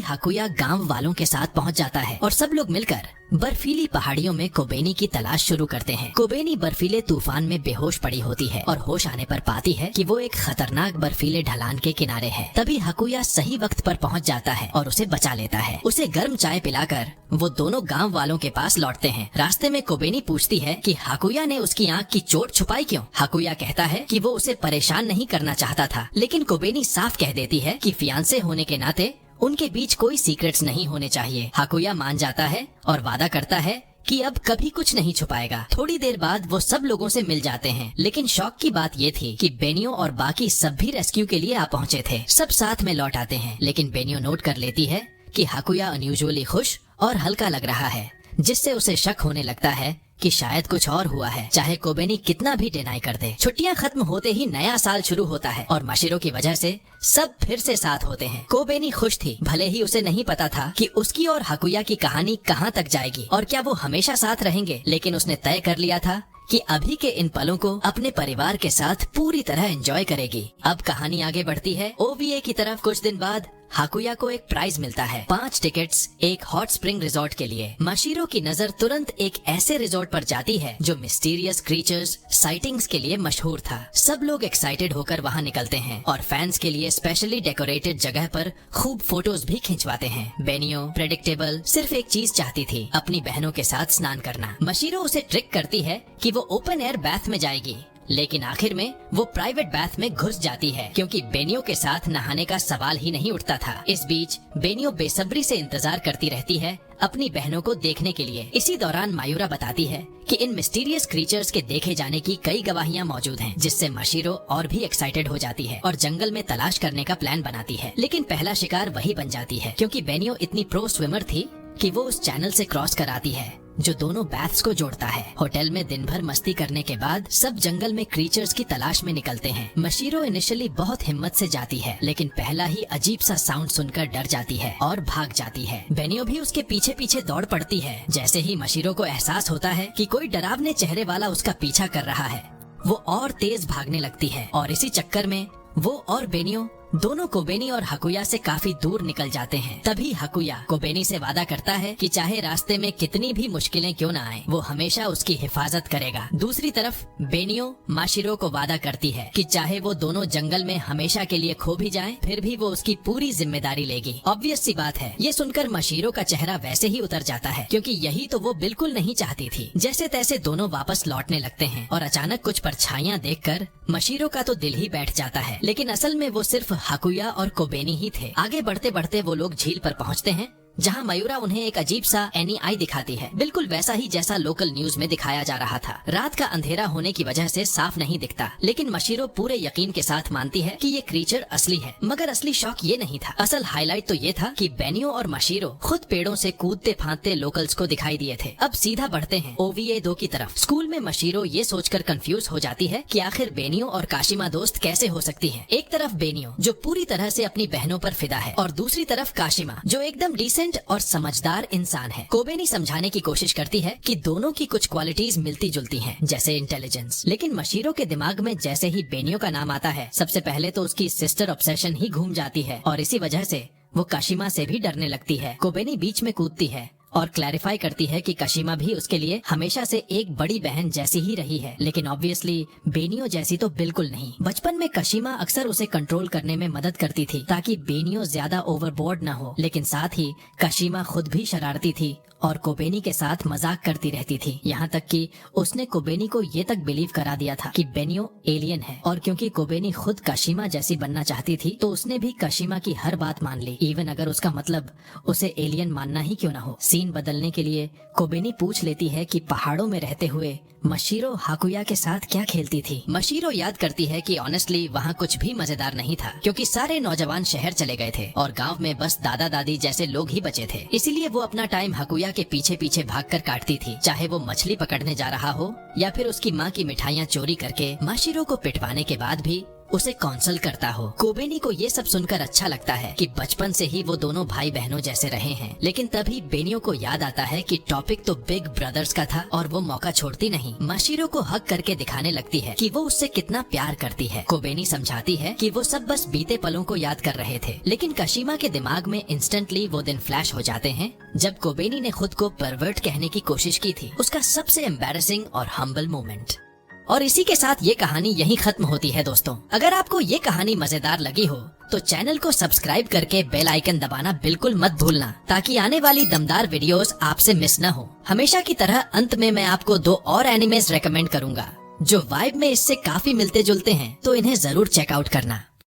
हाकुया गांव वालों के साथ पहुँच जाता है और सब लोग मिलकर बर्फीली पहाड़ियों में कोबेनी की तलाश शुरू करते हैं। कोबेनी बर्फीले तूफान में बेहोश पड़ी होती है और होश आने पर पाती है कि वो एक खतरनाक बर्फीले ढलान के किनारे है। तभी हाकुया सही वक्त पर पहुंच जाता है और उसे बचा लेता है। उसे गर्म चाय पिलाकर वो दोनों गांव वालों के पास लौटते हैं। रास्ते में कोबेनी पूछती है कि हाकुया ने उसकी आंख की चोट छुपाई क्यों। हाकुया कहता है कि वो उसे परेशान नहीं करना चाहता था, लेकिन कोबेनी साफ कह देती है कि फियांसे होने के नाते उनके बीच कोई सीक्रेट्स नहीं होने चाहिए। हाकुया मान जाता है और वादा करता है कि अब कभी कुछ नहीं छुपाएगा। थोड़ी देर बाद वो सब लोगों से मिल जाते हैं, लेकिन शौक की बात ये थी कि बेनियो और बाकी सब भी रेस्क्यू के लिए आ पहुँचे थे। सब साथ में लौट आते हैं, लेकिन बेनियो नोट कर लेती है कि हाकुया अनयूजुअली खुश और हल्का लग रहा है, जिससे उसे शक होने लगता है कि शायद कुछ और हुआ है, चाहे कोबेनी कितना भी डिनाई कर दे। छुट्टियां खत्म होते ही नया साल शुरू होता है और माशिरो की वजह से सब फिर से साथ होते हैं। कोबेनी खुश थी, भले ही उसे नहीं पता था कि उसकी और हाकुया की कहानी कहां तक जाएगी और क्या वो हमेशा साथ रहेंगे। लेकिन उसने तय कर लिया था कि अभी के इन पलों को अपने परिवार के साथ पूरी तरह एंजॉय करेगी। अब कहानी आगे बढ़ती है। ओवीए की तरफ कुछ दिन बाद हाकुया को एक प्राइज मिलता है, 5 टिकट्स एक हॉट स्प्रिंग रिजॉर्ट के लिए। माशिरो की नजर तुरंत एक ऐसे रिजॉर्ट पर जाती है जो मिस्टीरियस क्रीचर्स साइटिंग्स के लिए मशहूर था। सब लोग एक्साइटेड होकर वहां निकलते हैं और फैंस के लिए स्पेशली डेकोरेटेड जगह पर खूब फोटोज भी खिंचवाते हैं। बेनियो प्रेडिक्टेबल सिर्फ एक चीज चाहती थी, अपनी बहनों के साथ स्नान करना। माशिरो उसे ट्रिक करती है कि वो ओपन एयर बाथ में जाएगी, लेकिन आखिर में वो प्राइवेट बाथ में घुस जाती है, क्योंकि बेनियो के साथ नहाने का सवाल ही नहीं उठता था। इस बीच बेनियो बेसब्री से इंतजार करती रहती है अपनी बहनों को देखने के लिए। इसी दौरान मायूरा बताती है कि इन मिस्टीरियस क्रीचर्स के देखे जाने की कई गवाहियां मौजूद हैं, जिससे माशिरो और भी एक्साइटेड हो जाती है और जंगल में तलाश करने का प्लान बनाती है। लेकिन पहला शिकार वही बन जाती है, क्योंकि बेनियो इतनी प्रो स्विमर थी कि वो उस चैनल से क्रॉस कराती है जो दोनों बैथ्स को जोड़ता है। होटल में दिन भर मस्ती करने के बाद सब जंगल में क्रीचर्स की तलाश में निकलते हैं। माशिरो इनिशियली बहुत हिम्मत से जाती है, लेकिन पहला ही अजीब सा साउंड सुनकर डर जाती है और भाग जाती है। बेनियो भी उसके पीछे पीछे दौड़ पड़ती है। जैसे ही माशिरो को एहसास होता है कि कोई डरावने चेहरे वाला उसका पीछा कर रहा है, वो और तेज भागने लगती है और इसी चक्कर में वो और बेनियो दोनों कोबेनी और हाकुया से काफी दूर निकल जाते हैं। तभी हाकुया कोबेनी से वादा करता है कि चाहे रास्ते में कितनी भी मुश्किलें क्यों न आए, वो हमेशा उसकी हिफाजत करेगा। दूसरी तरफ बेनियो माशिरो को वादा करती है कि चाहे वो दोनों जंगल में हमेशा के लिए खो भी जाएं, फिर भी वो उसकी पूरी जिम्मेदारी लेगी। ऑब्वियस सी बात है, ये सुनकर माशिरो का चेहरा वैसे ही उतर जाता है, क्योंकि यही तो वो बिल्कुल नहीं चाहती थी। जैसे तैसे दोनों वापस लौटने लगते हैं और अचानक कुछ परछाइयां देखकर माशिरो का तो दिल ही बैठ जाता है। लेकिन असल में वो सिर्फ हाकुया और कोबेनी ही थे। आगे बढ़ते बढ़ते वो लोग झील पर पहुंचते हैं, जहां मयूरा उन्हें एक अजीब सा NEI दिखाती है, बिल्कुल वैसा ही जैसा लोकल न्यूज में दिखाया जा रहा था। रात का अंधेरा होने की वजह से साफ नहीं दिखता, लेकिन माशिरो पूरे यकीन के साथ मानती है कि ये क्रीचर असली है। मगर असली शौक ये नहीं था, असल हाईलाइट तो ये था कि बेनियो और माशिरो खुद पेड़ों से कूदते फांदते लोकल्स को दिखाई दिए थे। अब सीधा बढ़ते हैं OVA 2 की तरफ। स्कूल में माशिरो ये सोचकर कंफ्यूज हो जाती है कि आखिर बेनियो और काशिमा दोस्त कैसे हो सकती है। एक तरफ बेनियो जो पूरी तरह से अपनी बहनों पर फिदा है और दूसरी तरफ काशिमा जो एकदम डिसेंट और समझदार इंसान है। कोबेनी समझाने की कोशिश करती है कि दोनों की कुछ क्वालिटीज मिलती जुलती हैं, जैसे इंटेलिजेंस। लेकिन माशिरो के दिमाग में जैसे ही बेनियो का नाम आता है, सबसे पहले तो उसकी सिस्टर ऑब्सेशन ही घूम जाती है और इसी वजह से वो काशिमा से भी डरने लगती है। कोबेनी बीच में कूदती है और क्लैरिफाई करती है कि काशिमा भी उसके लिए हमेशा से एक बड़ी बहन जैसी ही रही है, लेकिन ऑब्वियसली बेनियो जैसी तो बिल्कुल नहीं। बचपन में काशिमा अक्सर उसे कंट्रोल करने में मदद करती थी ताकि बेनियो ज्यादा ओवरबोर्ड न हो, लेकिन साथ ही काशिमा खुद भी शरारती थी और कोबेनी के साथ मजाक करती रहती थी। यहाँ तक कि उसने कोबेनी को ये तक बिलीव करा दिया था कि बेनियो एलियन है, और क्योंकि कोबेनी खुद काशिमा जैसी बनना चाहती थी तो उसने भी काशिमा की हर बात मान ली, इवन अगर उसका मतलब उसे एलियन मानना ही क्यों न हो। सीन बदलने के लिए कोबेनी पूछ लेती है कि पहाड़ों में रहते हुए मशीरो हाकुया के साथ क्या खेलती थी। मशीरो याद करती है कि ऑनेस्टली वहाँ कुछ भी मजेदार नहीं था, क्योंकि सारे नौजवान शहर चले गए थे और गांव में बस दादा दादी जैसे लोग ही बचे थे। इसीलिए वो अपना टाइम हाकुया के पीछे पीछे भागकर काटती थी, चाहे वो मछली पकड़ने जा रहा हो या फिर उसकी माँ की मिठाइयाँ चोरी करके मशीरो को पिटवाने के बाद भी उसे कौंसल करता हो। कोबेनी को ये सब सुनकर अच्छा लगता है कि बचपन से ही वो दोनों भाई बहनों जैसे रहे हैं, लेकिन तभी बेनियो को याद आता है कि टॉपिक तो बिग ब्रदर्स का था और वो मौका छोड़ती नहीं। मशीरो को हक करके दिखाने लगती है कि वो उससे कितना प्यार करती है। कोबेनी समझाती है कि वो सब बस बीते पलों को याद कर रहे थे, लेकिन काशिमा के दिमाग में इंस्टेंटली वो दिन फ्लैश हो जाते हैं जब कोबेनी ने खुद को परवर्ट कहने की कोशिश की थी, उसका सबसे एम्बैरेसिंग और हम्बल मोमेंट। और इसी के साथ ये कहानी यहीं खत्म होती है दोस्तों। अगर आपको ये कहानी मजेदार लगी हो तो चैनल को सब्सक्राइब करके बेल आइकन दबाना बिल्कुल मत भूलना, ताकि आने वाली दमदार वीडियोस आपसे मिस न हो। हमेशा की तरह अंत में मैं आपको 2 और एनिमेज रेकमेंड करूंगा जो वाइब में इससे काफी मिलते जुलते हैं, तो इन्हें जरूर चेकआउट करना।